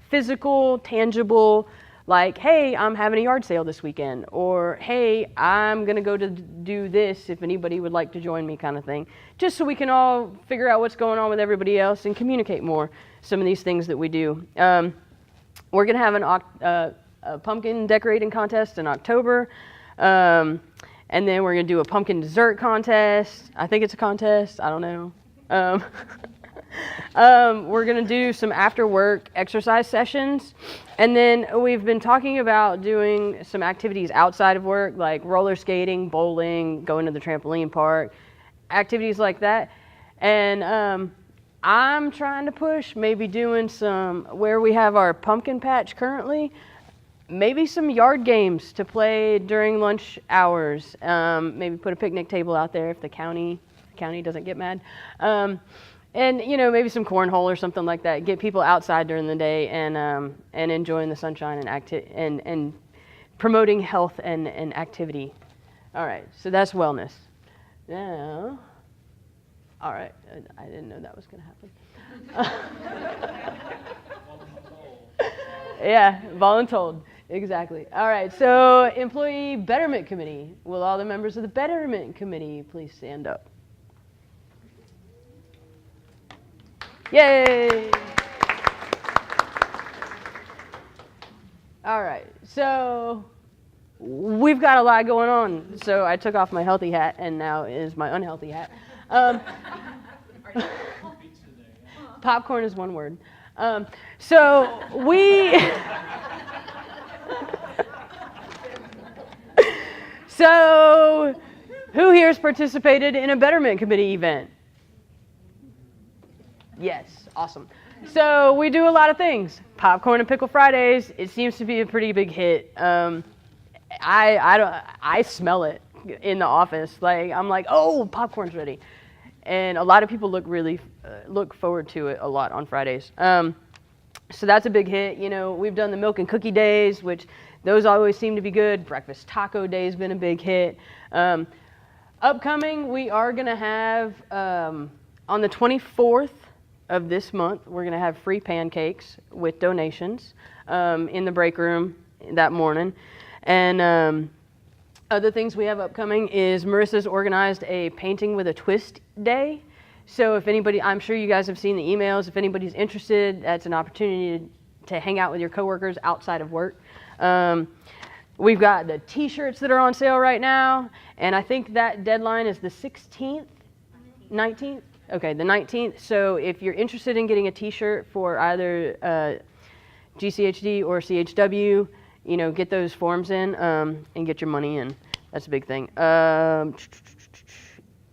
physical, tangible, like, hey, I'm having a yard sale this weekend, or hey, I'm going to go to do this if anybody would like to join me kind of thing, just so we can all figure out what's going on with everybody else and communicate more some of these things that we do. We're going to have a pumpkin decorating contest in October, and then we're going to do a pumpkin dessert contest. I think it's a contest. I don't know. We're going to do some after-work exercise sessions. And then we've been talking about doing some activities outside of work, like roller skating, bowling, going to the trampoline park, activities like that. And I'm trying to push maybe doing some, where we have our pumpkin patch currently, maybe some yard games to play during lunch hours. Maybe put a picnic table out there if the county doesn't get mad. And, you know, maybe some cornhole or something like that. Get people outside during the day and enjoying the sunshine and promoting health and activity. All right, so that's wellness. Now, all right, I didn't know that was going to happen. Yeah, voluntold, exactly. All right, so Employee Betterment Committee. Will all the members of the Betterment Committee please stand up? Yay! All right, so we've got a lot going on. So I took off my healthy hat, and now is my unhealthy hat. Popcorn is one word. So we... So who here has participated in a Betterment Committee event? Yes, awesome. So we do a lot of things. Popcorn and Pickle Fridays, it seems to be a pretty big hit. I smell it in the office. Like, I'm like, oh, popcorn's ready. And a lot of people look forward to it a lot on Fridays. So that's a big hit. You know, we've done the milk and cookie days, which those always seem to be good. Breakfast taco day has been a big hit. Upcoming, we are going to have, on the 24th of this month, we're going to have free pancakes with donations in the break room that morning. And other things we have upcoming is Marissa's organized a painting with a twist day. So if anybody, I'm sure you guys have seen the emails, if anybody's interested, that's an opportunity to hang out with your coworkers outside of work. We've got the t-shirts that are on sale right now, and I think that deadline is the 16th, 19th? Okay, the 19th. So if you're interested in getting a t-shirt for either GCHD or CHW, you know, get those forms in and get your money in. That's a big thing.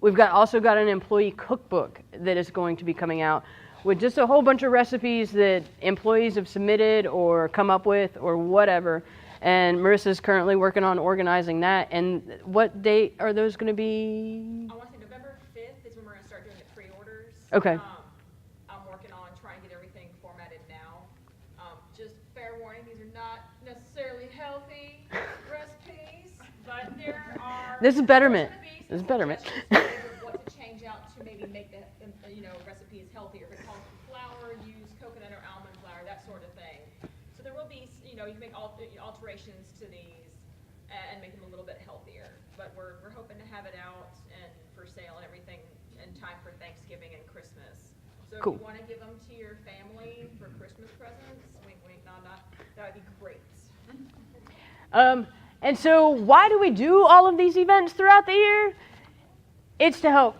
We've also got an employee cookbook that is going to be coming out with just a whole bunch of recipes that employees have submitted or come up with or whatever. And Marissa's currently working on organizing that. And what date are those going to be? I want to say November 5th is when we're going to start doing the pre-orders. Okay. I'm working on trying to get everything formatted now. Just fair warning, these are not necessarily healthy recipes, but there are. This is betterment. This is betterment. What to change out to maybe make the recipes healthier. If it calls for flour, use coconut or almond flour, that sort of thing. So there will be, you can make alterations to these and make them a little bit healthier. But we're hoping to have it out and for sale and everything in time for Thanksgiving and Christmas. So Cool. if you want to give them to your family for Christmas presents, wink, wink, nod, nod, that would be great. And so why do we do all of these events throughout the year? It's to help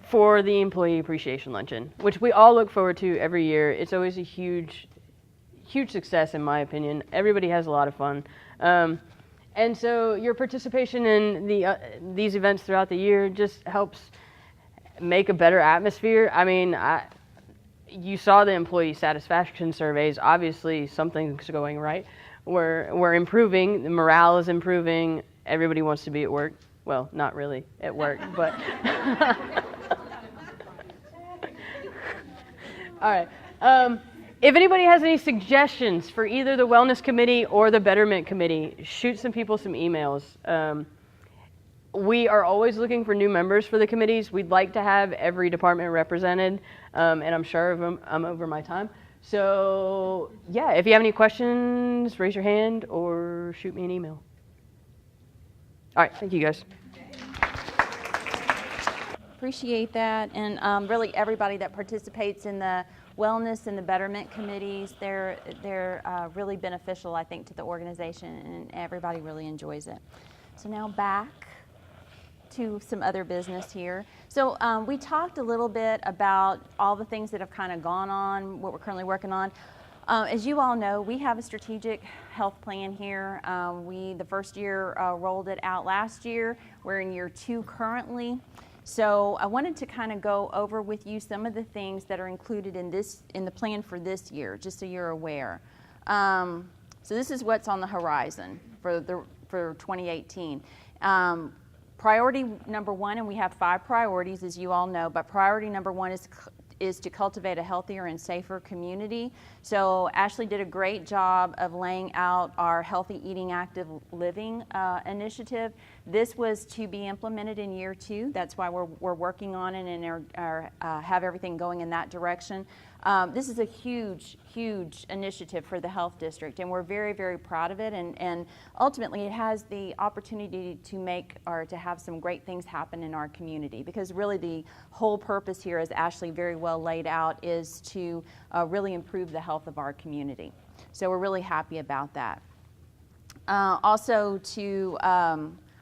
for the Employee Appreciation Luncheon, which we all look forward to every year. It's always a huge success, in my opinion. Everybody has a lot of fun. And so your participation in these events throughout the year just helps make a better atmosphere. I mean, you saw the employee satisfaction surveys. Obviously, something's going right. We're improving. The morale is improving. Everybody wants to be at work. Well, not really at work, but. All right. If anybody has any suggestions for either the Wellness Committee or the Betterment Committee, shoot some people some emails. We are always looking for new members for the committees. We'd like to have every department represented, and I'm sure I'm over my time. So, yeah, if you have any questions, raise your hand or shoot me an email. All right, thank you, guys. Appreciate that, and really everybody that participates in the wellness and the betterment committees, they're really beneficial, I think, to the organization, and everybody really enjoys it. So now back to some other business here. So we talked a little bit about all the things that have kind of gone on, what we're currently working on. As you all know, we have a strategic health plan here. The first year rolled it out last year. We're in year 2 currently. So I wanted to kind of go over with you some of the things that are included in the plan for this year, just so you're aware. So this is what's on the horizon for 2018. Priority number 1, and we have 5 priorities, as you all know, but priority number 1 is to cultivate a healthier and safer community. So Ashley did a great job of laying out our Healthy Eating Active Living initiative. This was to be implemented in year 2. That's why we're working on it and have everything going in that direction. This is a huge initiative for the health district, and we're very, very proud of it. And ultimately, it has the opportunity to have some great things happen in our community. Because really, the whole purpose here, as Ashley very well laid out, is to really improve the health of our community. So we're really happy about that. Also, to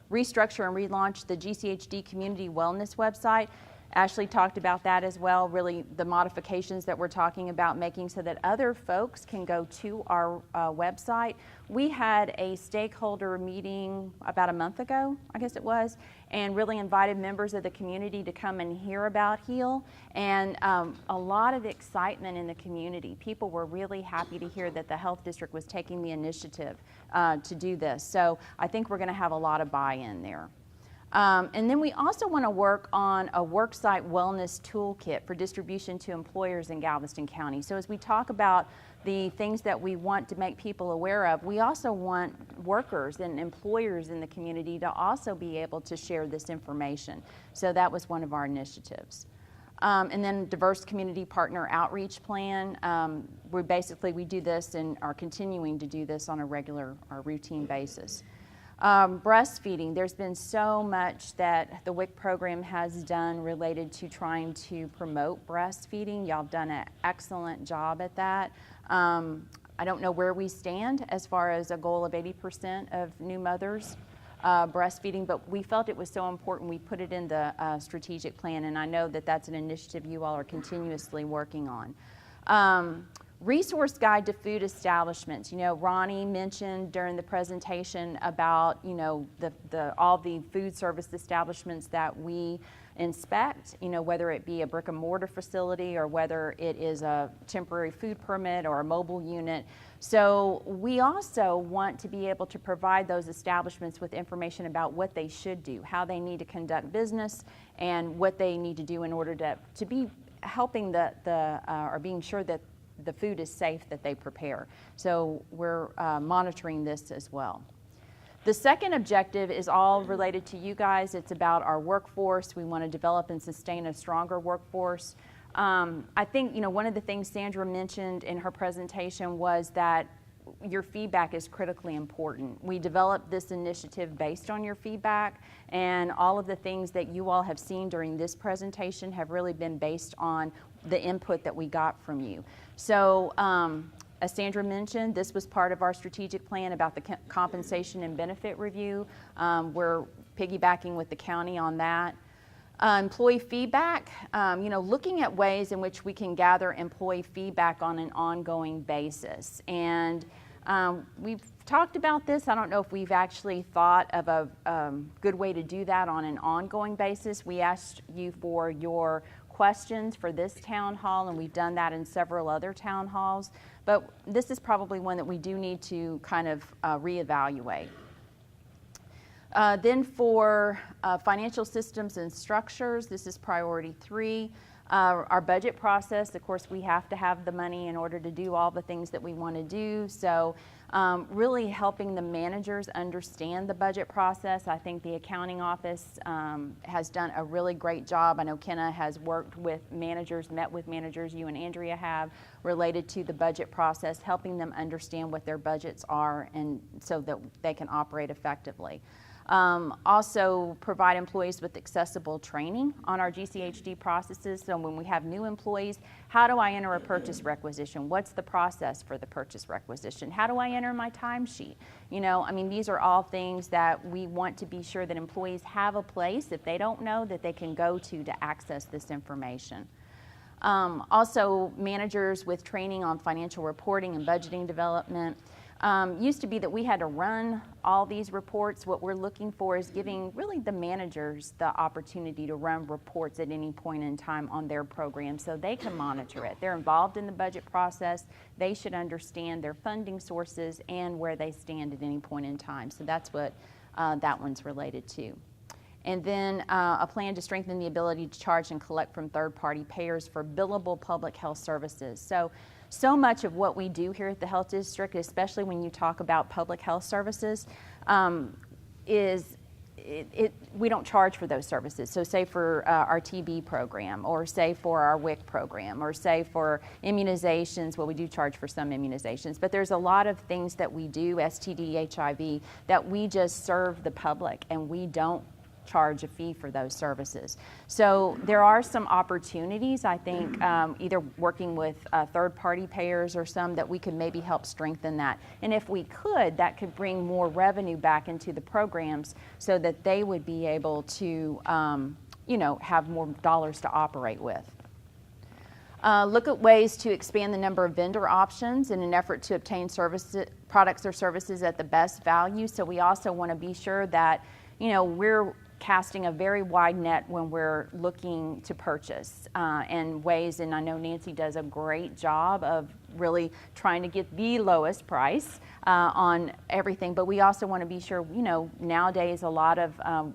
restructure and relaunch the GCHD Community Wellness website. Ashley talked about that as well, really the modifications that we're talking about making so that other folks can go to our website. We had a stakeholder meeting about a month ago, I guess it was, and really invited members of the community to come and hear about HEAL, and a lot of excitement in the community. People were really happy to hear that the health district was taking the initiative to do this. So I think we're going to have a lot of buy-in there. And then we also want to work on a worksite wellness toolkit for distribution to employers in Galveston County. So as we talk about the things that we want to make people aware of, we also want workers and employers in the community to also be able to share this information. So that was one of our initiatives. And then diverse community partner outreach plan. We do this and are continuing to do this on a regular or routine basis. Breastfeeding, there's been so much that the WIC program has done related to trying to promote breastfeeding. Y'all have done an excellent job at that. I don't know where we stand as far as a goal of 80% of new mothers breastfeeding, but we felt it was so important we put it in the strategic plan, and I know that that's an initiative you all are continuously working on. Resource guide to food establishments. You know, Ronnie mentioned during the presentation about, you know, all the food service establishments that we inspect, you know, whether it be a brick and mortar facility or whether it is a temporary food permit or a mobile unit. So we also want to be able to provide those establishments with information about what they should do, how they need to conduct business, and what they need to do in order to be helping or being sure that the food is safe that they prepare. So we're monitoring this as well. The second objective is all related to you guys. It's about our workforce. We want to develop and sustain a stronger workforce. I think, you know, one of the things Sandra mentioned in her presentation was that your feedback is critically important. We developed this initiative based on your feedback, and all of the things that you all have seen during this presentation have really been based on the input that we got from you. So as Sandra mentioned, this was part of our strategic plan about the compensation and benefit review. We're piggybacking with the county on that. Employee feedback, you know, looking at ways in which we can gather employee feedback on an ongoing basis. And we've talked about this. I don't know if we've actually thought of a good way to do that on an ongoing basis. We asked you for your questions for this town hall, and we've done that in several other town halls. But this is probably one that we do need to kind of reevaluate. Then for financial systems and structures, this is priority 3. Our budget process, of course, we have to have the money in order to do all the things that we want to do. So really helping the managers understand the budget process. I think the accounting office has done a really great job. I know Kenna has worked with managers, met with managers, you and Andrea have, related to the budget process, helping them understand what their budgets are and so that they can operate effectively. Also provide employees with accessible training on our GCHD processes. So when we have new employees, how do I enter a purchase requisition? What's the process for the purchase requisition? How do I enter my timesheet? You know, I mean, these are all things that we want to be sure that employees have a place, if they don't know, that they can go to access this information. Also, managers with training on financial reporting and budgeting development. Used to be that we had to run all these reports. What we're looking for is giving really the managers the opportunity to run reports at any point in time on their program so they can monitor it. They're involved in the budget process. They should understand their funding sources and where they stand at any point in time. So that's what that one's related to. And then a plan to strengthen the ability to charge and collect from third-party payers for billable public health services. So much of what we do here at the Health District, especially when you talk about public health services, we don't charge for those services. So say for our TB program, or say for our WIC program, or say for immunizations, well, we do charge for some immunizations, but there's a lot of things that we do, STD, HIV, that we just serve the public, and we don't charge a fee for those services. So there are some opportunities, I think, either working with third-party payers or some that we could maybe help strengthen that. And if we could, that could bring more revenue back into the programs so that they would be able to, you know, have more dollars to operate with. Look at ways to expand the number of vendor options in an effort to obtain products or services at the best value. So we also want to be sure that, you know, we're casting a very wide net when we're looking to purchase and ways, and I know Nancy does a great job of really trying to get the lowest price on everything, but we also want to be sure, nowadays a lot of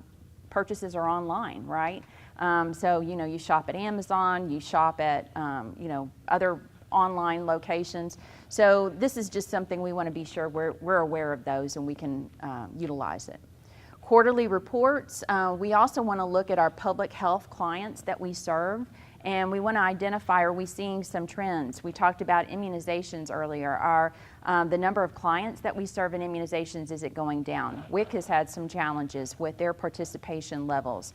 purchases are online, right? So, you shop at Amazon, you shop at, other online locations. So this is just something we want to be sure we're aware of those and we can utilize it. Quarterly reports, we also want to look at our public health clients that we serve, and we want to identify, are we seeing some trends? We talked about immunizations earlier. The number of clients that we serve in immunizations, is it going down? WIC has had some challenges with their participation levels.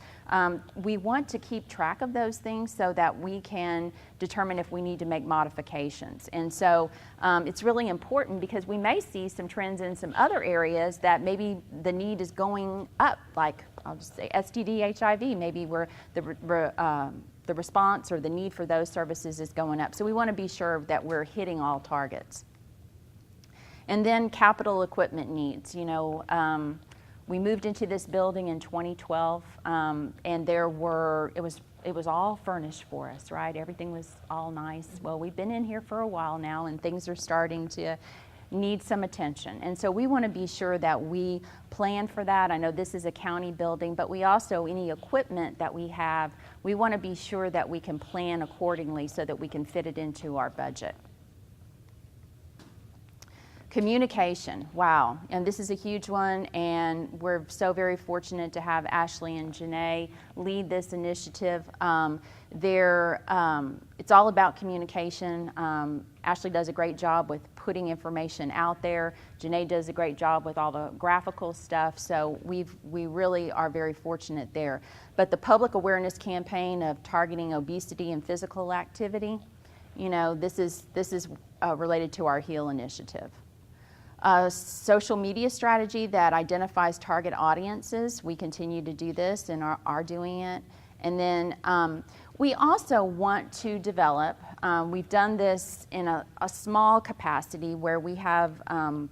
We want to keep track of those things so that we can determine if we need to make modifications. And so it's really important because we may see some trends in some other areas that maybe the need is going up, like I'll just say STD, HIV, maybe where the response or the need for those services is going up. So we want to be sure that we're hitting all targets. And then capital equipment needs. We moved into this building in 2012, and it was all furnished for us, right? Everything was all nice. Well, we've been in here for a while now, and things are starting to need some attention. And so we want to be sure that we plan for that. I know this is a county building, but we also, any equipment that we have, we want to be sure that we can plan accordingly so that we can fit it into our budget. Communication, wow, and this is a huge one, and we're so very fortunate to have Ashley and Janae lead this initiative. It's all about communication. Ashley does a great job with putting information out there. Janae does a great job with all the graphical stuff, so we really are very fortunate there. But the public awareness campaign of targeting obesity and physical activity, this is related to our HEAL initiative. Social media strategy that identifies target audiences. We continue to do this and are doing it. And then we also want to develop, we've done this in a small capacity where we have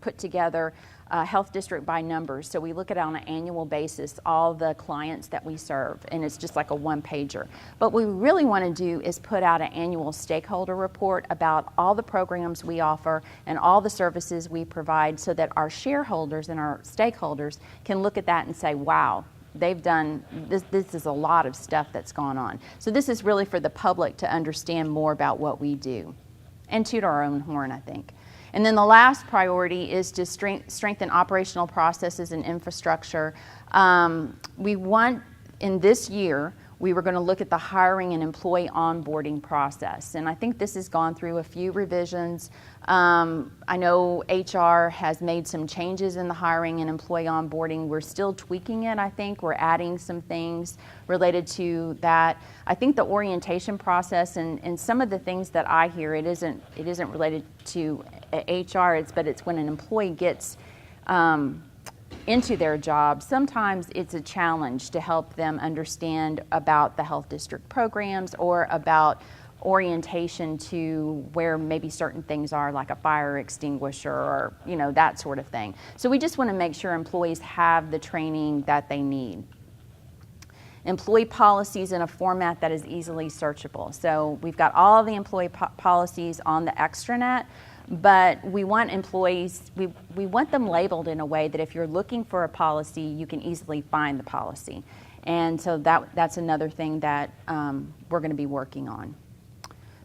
put together a health district by numbers. So we look at it on an annual basis, all the clients that we serve, and it's just like a one-pager. But what we really want to do is put out an annual stakeholder report about all the programs we offer and all the services we provide so that our shareholders and our stakeholders can look at that and say, wow, they've done, this is a lot of stuff that's gone on. So this is really for the public to understand more about what we do and toot our own horn, I think. And then the last priority is to strengthen operational processes and infrastructure. We want, in this year, we were going to look at the hiring and employee onboarding process. And I think this has gone through a few revisions. I know HR has made some changes in the hiring and employee onboarding. We're still tweaking it, I think. We're adding some things related to that. I think the orientation process and some of the things that I hear, it isn't related to HR, but it's when an employee gets into their job, sometimes it's a challenge to help them understand about the health district programs or about orientation to where maybe certain things are, like a fire extinguisher or that sort of thing. So we just want to make sure employees have the training that they need. Employee policies in a format that is easily searchable. So we've got all the employee policies on the extranet, but we want employees, we want them labeled in a way that if you're looking for a policy, you can easily find the policy. And so that's another thing that we're going to be working on.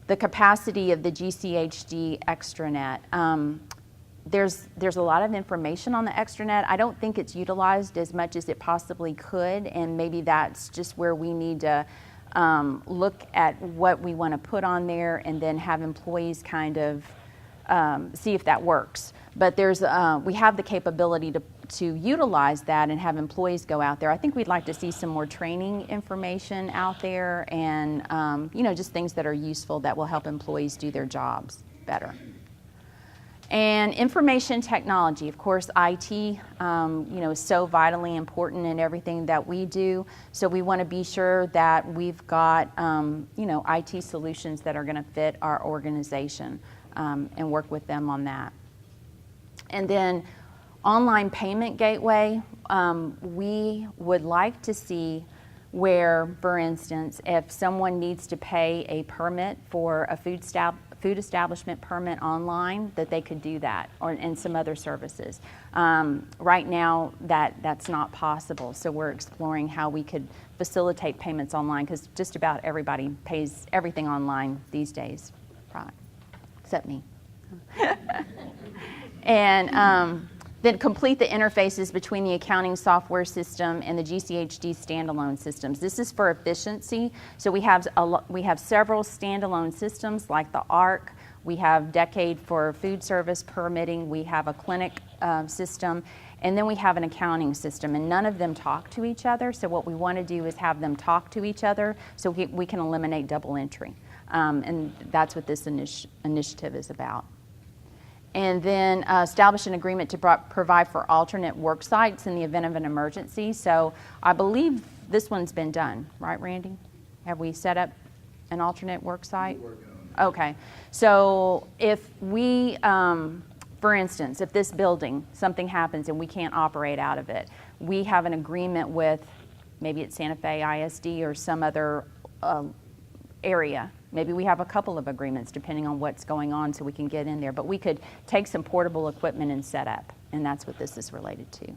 The capacity of the GCHD extranet. There's a lot of information on the extranet. I don't think it's utilized as much as it possibly could, and maybe that's just where we need to look at what we want to put on there and then have employees kind of see if that works. But we have the capability to utilize that and have employees go out there. I think we'd like to see some more training information out there and just things that are useful that will help employees do their jobs better. And information technology, of course, IT, is so vitally important in everything that we do. So we want to be sure that we've got, IT solutions that are going to fit our organization and work with them on that. And then online payment gateway. we would like to see where, for instance, if someone needs to pay a permit for a food establishment permit online, that they could do that, and some other services. Right now, that's not possible, so we're exploring how we could facilitate payments online, because just about everybody pays everything online these days, right? Except me. And then complete the interfaces between the accounting software system and the GCHD standalone systems. This is for efficiency. So we have several standalone systems like the ARC. We have Decade for food service permitting. We have a clinic system. And then we have an accounting system. And none of them talk to each other. So what we want to do is have them talk to each other so we can eliminate double entry. And that's what this initiative is about. And then establish an agreement to provide for alternate work sites in the event of an emergency. So I believe this one's been done, right, Randy? Have we set up an alternate work site? Okay. So if we, for instance, if this building, something happens and we can't operate out of it, we have an agreement with, maybe it's Santa Fe ISD or some other area. Maybe we have a couple of agreements depending on what's going on so we can get in there. But we could take some portable equipment and set up, and that's what this is related to.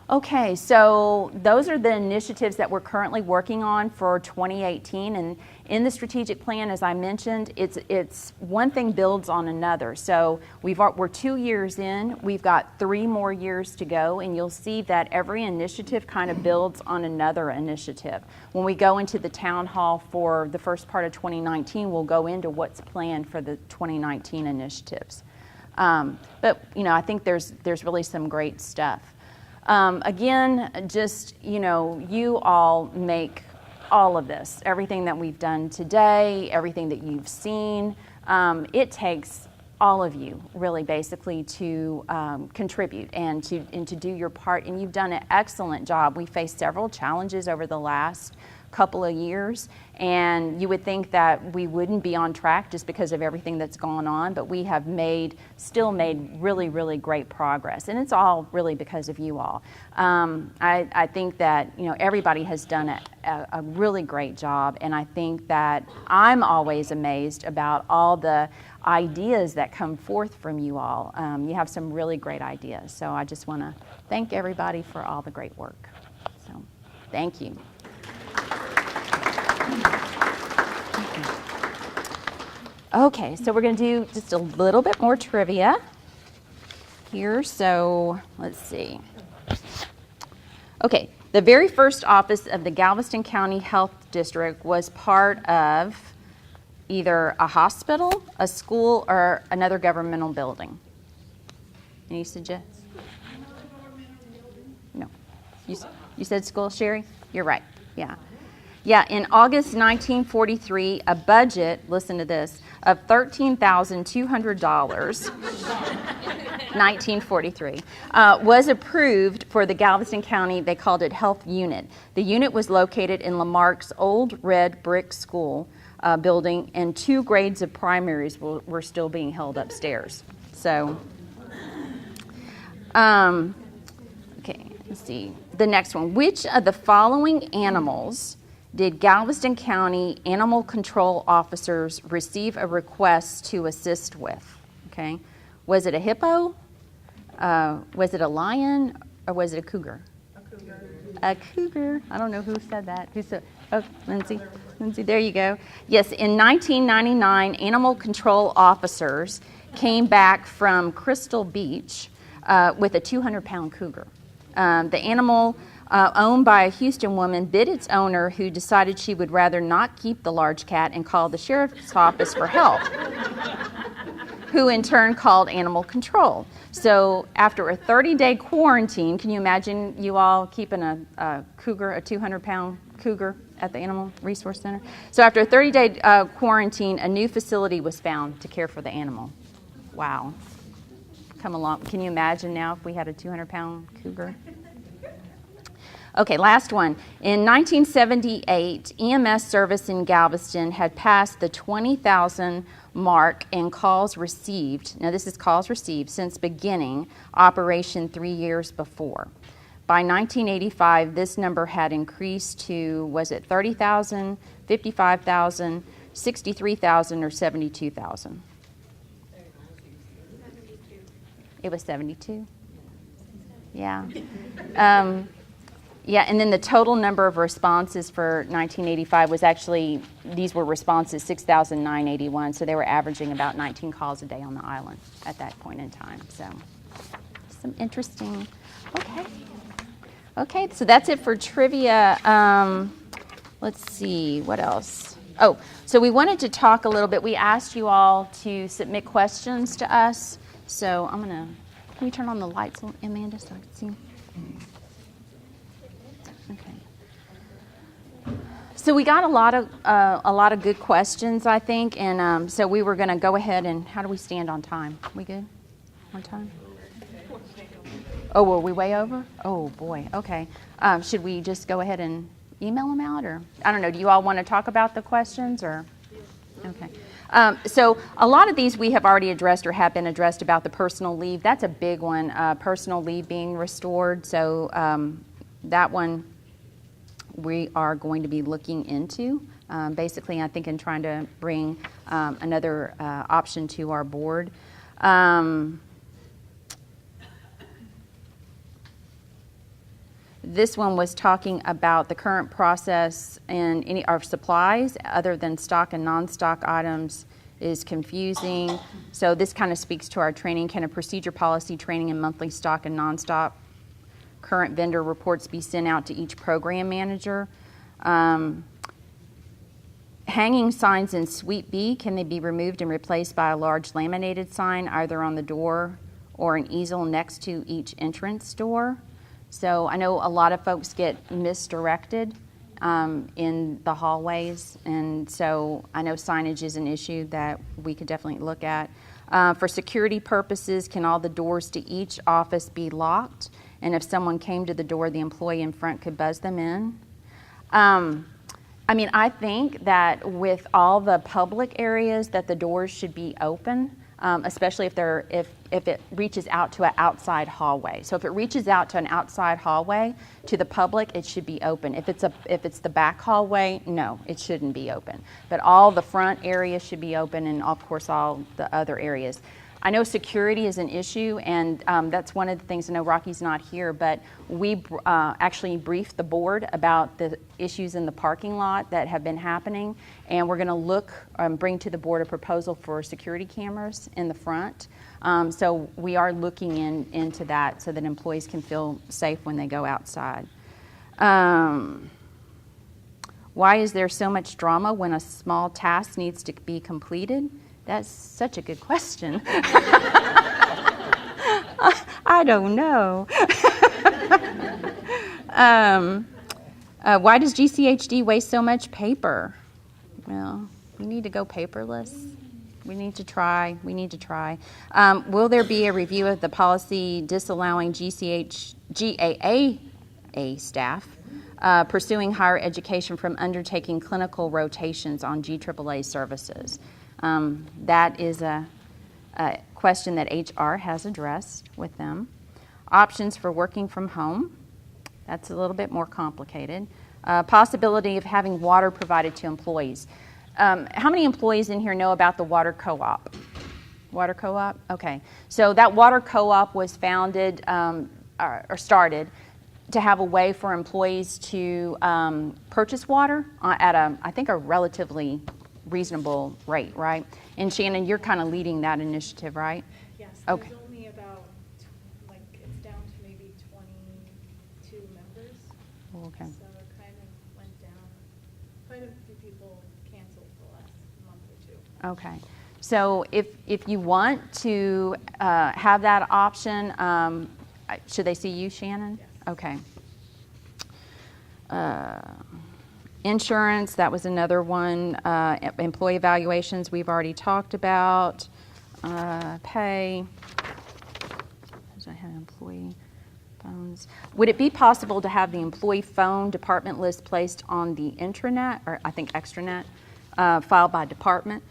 Okay, so those are the initiatives that we're currently working on for 2018. And in the strategic plan, as I mentioned, it's one thing builds on another. So we're 2 years in. We've got 3 more years to go, and you'll see that every initiative kind of builds on another initiative. When we go into the town hall for the first part of 2019, we'll go into what's planned for the 2019 initiatives. But I think there's really some great stuff. Again, just, you all make all of this, everything that we've done today, everything that you've seen. It takes all of you, really, basically, to contribute and to do your part. And you've done an excellent job. We faced several challenges over the last couple of years, and you would think that we wouldn't be on track just because of everything that's gone on, but we have still made really, really great progress, and it's all really because of you all. I think that everybody has done a really great job, and I think that I'm always amazed about all the ideas that come forth from you all. You have some really great ideas, so I just want to thank everybody for all the great work. So, thank you. Okay, so we're going to do just a little bit more trivia here. So let's see. Okay, the very first office of the Galveston County Health District was part of either a hospital, a school, or another governmental building. Any suggestions? No. You said school, Sherry? You're right. Yeah. Yeah, in August 1943, a budget, listen to this, of $13,200, 1943, was approved for the Galveston County, they called it Health Unit. The unit was located in Lamarck's old red brick school building, and 2 grades of primaries were still being held upstairs. So, okay, let's see. The next one, which of the following animals did Galveston County animal control officers receive a request to assist with? Okay, was it a hippo? Was it a lion? Or was it a cougar? A cougar. A cougar. I don't know who said that. Who said? Oh, Lindsay. Lindsay, there you go. Yes, in 1999, animal control officers came back from Crystal Beach with a 200-pound cougar. The animal, owned by a Houston woman, bit its owner, who decided she would rather not keep the large cat and called the sheriff's office for help, who in turn called animal control. So after a 30-day quarantine, can you imagine you all keeping a cougar, a 200-pound cougar at the Animal Resource Center? So after a 30-day quarantine, a new facility was found to care for the animal. Wow. Come along. Can you imagine now if we had a 200-pound cougar? Okay, last one. In 1978, EMS service in Galveston had passed the 20,000 mark in calls received. Now, this is calls received since beginning operation 3 years before. By 1985, this number had increased to, was it 30,000, 55,000, 63,000, or 72,000? It was 72? Yeah. Yeah, and then the total number of responses for 1985 was actually, these were responses 6,981, so they were averaging about 19 calls a day on the island at that point in time. So, some interesting, okay. Okay, so that's it for trivia. Let's see, what else? Oh, so we wanted to talk a little bit. We asked you all to submit questions to us. So I'm gonna, can we turn on the lights, Amanda, so I can see? Okay. So we got a lot of good questions, I think, and so we were going to go ahead and, how do we stand on time? We good on time? Oh, were we way over? Oh boy. Okay. Should we just go ahead and email them out, or I don't know? Do you all want to talk about the questions, or? Okay. So a lot of these we have already addressed or have been addressed about the personal leave. That's a big one, personal leave being restored. So that one we are going to be looking into. Basically, I think in trying to bring another option to our board. This one was talking about the current process and any of supplies other than stock and non-stock items is confusing. So this kind of speaks to our training. Can a procedure, policy, training, and monthly stock and non-stock current vendor reports be sent out to each program manager? Hanging signs in Suite B, can they be removed and replaced by a large laminated sign either on the door or an easel next to each entrance door? So I know a lot of folks get misdirected in the hallways, and so I know signage is an issue that we could definitely look at. For security purposes, can all the doors to each office be locked? And if someone came to the door, the employee in front could buzz them in? I mean, I think that with all the public areas that the doors should be open, especially if it reaches out to an outside hallway. So if it reaches out to an outside hallway to the public, it should be open. If it's the back hallway, no, it shouldn't be open. But all the front areas should be open, and of course all the other areas. I know security is an issue, and that's one of the things. I know Rocky's not here, but we actually briefed the board about the issues in the parking lot that have been happening, and we're going to look, bring to the board a proposal for security cameras in the front. So we are looking into that so that employees can feel safe when they go outside. Why is there so much drama when a small task needs to be completed? That's such a good question. I don't know. Why does GCHD waste so much paper? Well, we need to go paperless. We need to try. Will there be a review of the policy disallowing GAA staff pursuing higher education from undertaking clinical rotations on GAAA services? That is a question that HR has addressed with them. Options for working from home. That's a little bit more complicated. Possibility of having water provided to employees. How many employees in here know about the water co-op? Water co-op? Okay. So that water co-op was founded or started to have a way for employees to purchase water at I think a relatively reasonable rate, right? And Shannon, you're kind of leading that initiative, right? Yes. Okay. There's only about, it's down to maybe 22 members. Okay. So it kind of went down. Quite a few people canceled the last month or two. Okay. So if you want to have that option, should they see you, Shannon? Yes. Okay. Insurance, that was another one. Employee evaluations, we've already talked about. Pay. I had employee phones. Would it be possible to have the employee phone department list placed on the intranet, or I think extranet, filed by department?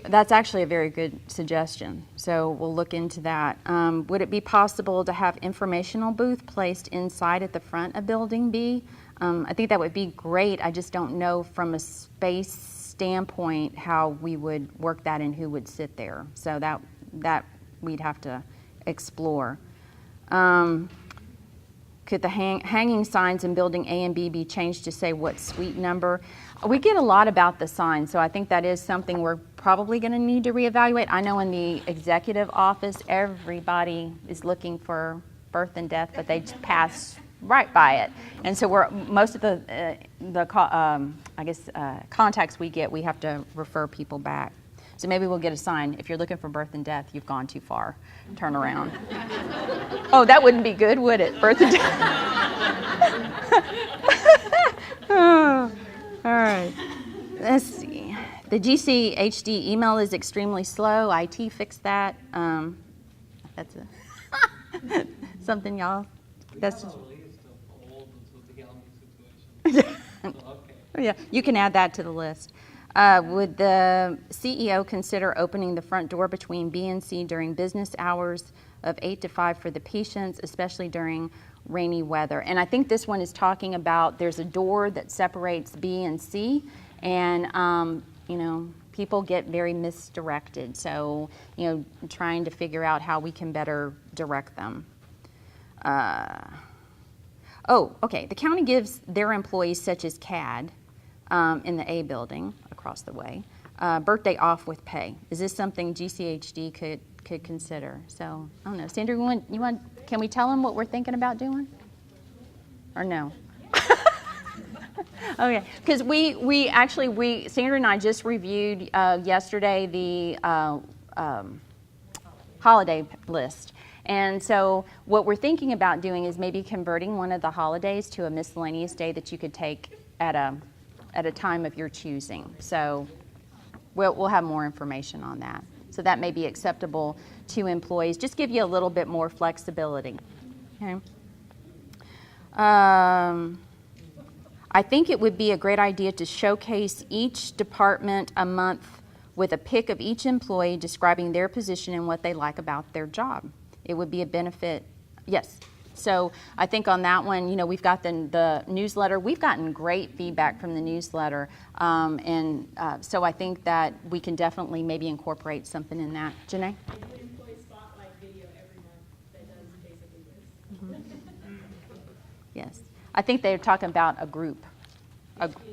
That's actually a very good suggestion, so we'll look into that. Would it be possible to have informational booth placed inside at the front of Building B? I think that would be great. I just don't know from a space standpoint how we would work that and who would sit there. So that we'd have to explore. Could the hanging signs in Building A and B be changed to say what suite number? We get a lot about the signs, so I think that is something we're probably going to need to reevaluate. I know in the executive office, everybody is looking for birth and death, but they just pass right by it. And so most of the contacts we get, we have to refer people back. So maybe we'll get a sign. If you're looking for birth and death, you've gone too far. Turn around. Oh, that wouldn't be good, would it? Birth and death. Oh, all right. Let's see. The GCHD email is extremely slow. IT fixed that. That's something y'all. That's just. Yeah, you can add that to the list. Would the CEO consider opening the front door between B and C during business hours of 8 to 5 for the patients, especially during rainy weather? And I think this one is talking about there's a door that separates B and C, and people get very misdirected. So, trying to figure out how we can better direct them. Okay. The county gives their employees, such as CAD, in the A building across the way, birthday off with pay. Is this something GCHD could consider? So I don't know, Sandra, can we tell them what we're thinking about doing, or no? Okay, because Sandra and I just reviewed yesterday the holiday list. And so what we're thinking about doing is maybe converting one of the holidays to a miscellaneous day that you could take at a time of your choosing. So we'll have more information on that. So that may be acceptable to employees. Just give you a little bit more flexibility. Okay. I think it would be a great idea to showcase each department a month with a pic of each employee describing their position and what they like about their job. It would be a benefit. Yes. So I think on that one, we've got the newsletter. We've gotten great feedback from the newsletter. So I think that we can definitely maybe incorporate something in that. Janae? The employee spotlight video every month that does basically this. Mm-hmm. Yes. I think they're talking about a group. The entire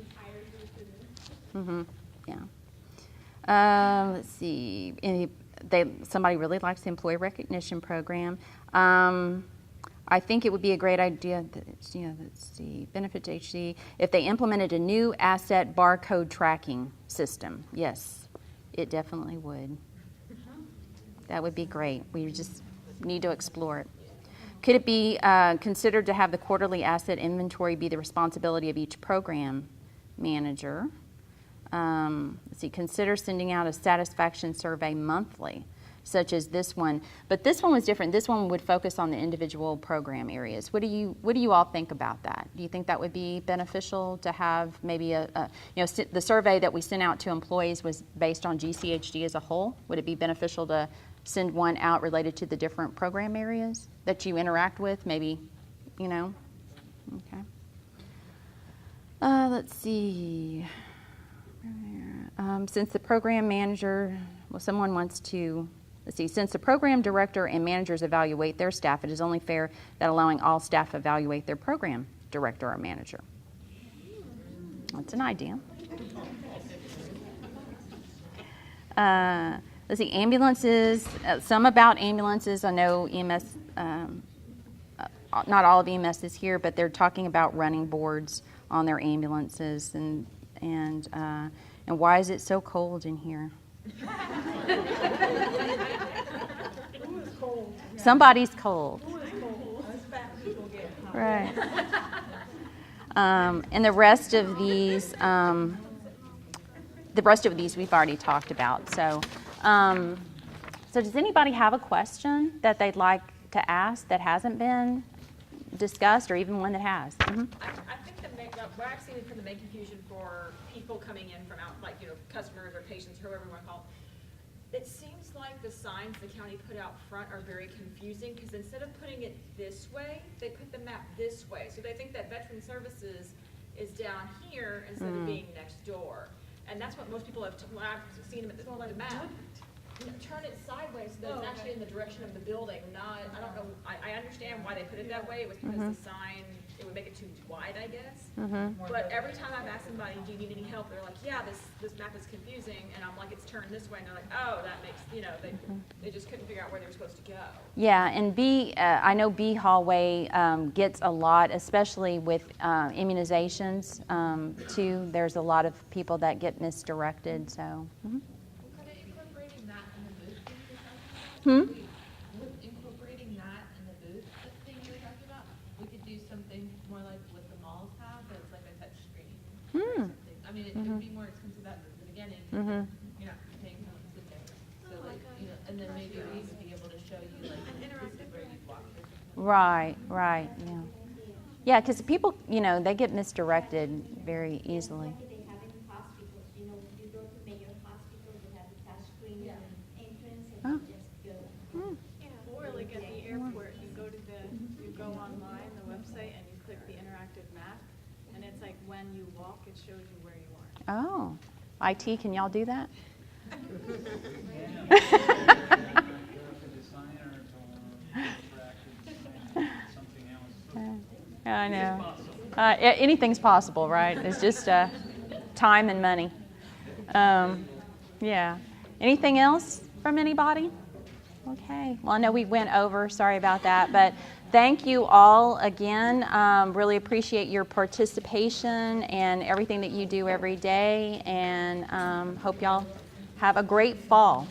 group. Yeah. Let's see. Somebody really likes the employee recognition program. I think it would be a great idea, let's see, benefit to HD, if they implemented a new asset barcode tracking system. Yes, it definitely would. That would be great. We just need to explore it. Could it be considered to have the quarterly asset inventory be the responsibility of each program manager? Let's see, consider sending out a satisfaction survey monthly, such as this one. But this one was different. This one would focus on the individual program areas. What do you all think about that? Do you think that would be beneficial to have maybe the survey that we sent out to employees was based on GCHD as a whole? Would it be beneficial to send one out related to the different program areas that you interact with? Maybe, Okay. Let's see. Since the program manager, someone wants to, since the program director and managers evaluate their staff, it is only fair that allowing all staff evaluate their program director or manager. That's an idea. Let's see, ambulances, some about ambulances. I know EMS, not all of EMS is here, but they're talking about running boards on their ambulances and why is it so cold in here? Who is cold? Somebody's cold. Who is cold? Us fat people get hot. Right. And the rest of these we've already talked about. So does anybody have a question that they'd like to ask that hasn't been discussed or even one that has. I think what I've seen from the main confusion for people coming in from out, like, customers or patients, whoever you want to call it, it seems like the signs the county put out front are very confusing, because instead of putting it this way, they put the map this way. So they think that Veteran Services is down here instead of being next door. And that's what most people have, when I've seen them at the map. Turn it sideways so that it's actually in the direction of the building, not, I don't know, I understand why they put it that way. It was because the sign, it would make it too wide, I guess. But every time I've asked somebody, do you need any help, they're like, yeah, this map is confusing, and I'm like, it's turned this way, and they're like, oh, that makes, they just couldn't figure out where they were supposed to go. Yeah, and I know B hallway gets a lot, especially with immunizations too. There's a lot of people that get misdirected, so. Incorporating that in the booth thing you're talking about? With incorporating that in the booth thing you're talking about, we could do something more like what the malls have, that's like a touch screen or something. I mean, it would be more expensive at the beginning. You're not paying someone to sit there. So and then maybe we would be able to show you like this is where you walk or something. Right, yeah. Yeah, because people, they get misdirected very easily. Like they have in hospitals, you go to major hospitals, they have the touch screen entrance, and you just go. Or like at the airport, you go online, the website, and you click the interactive map, and it's like when you walk, it shows you where you are. Oh, IT, can y'all do that? I know. Anything's possible, right? It's just time and money. Yeah. Anything else from anybody? Okay. Well, I know we went over. Sorry about that. But thank you all again. Really appreciate your participation and everything that you do every day. And hope y'all have a great fall.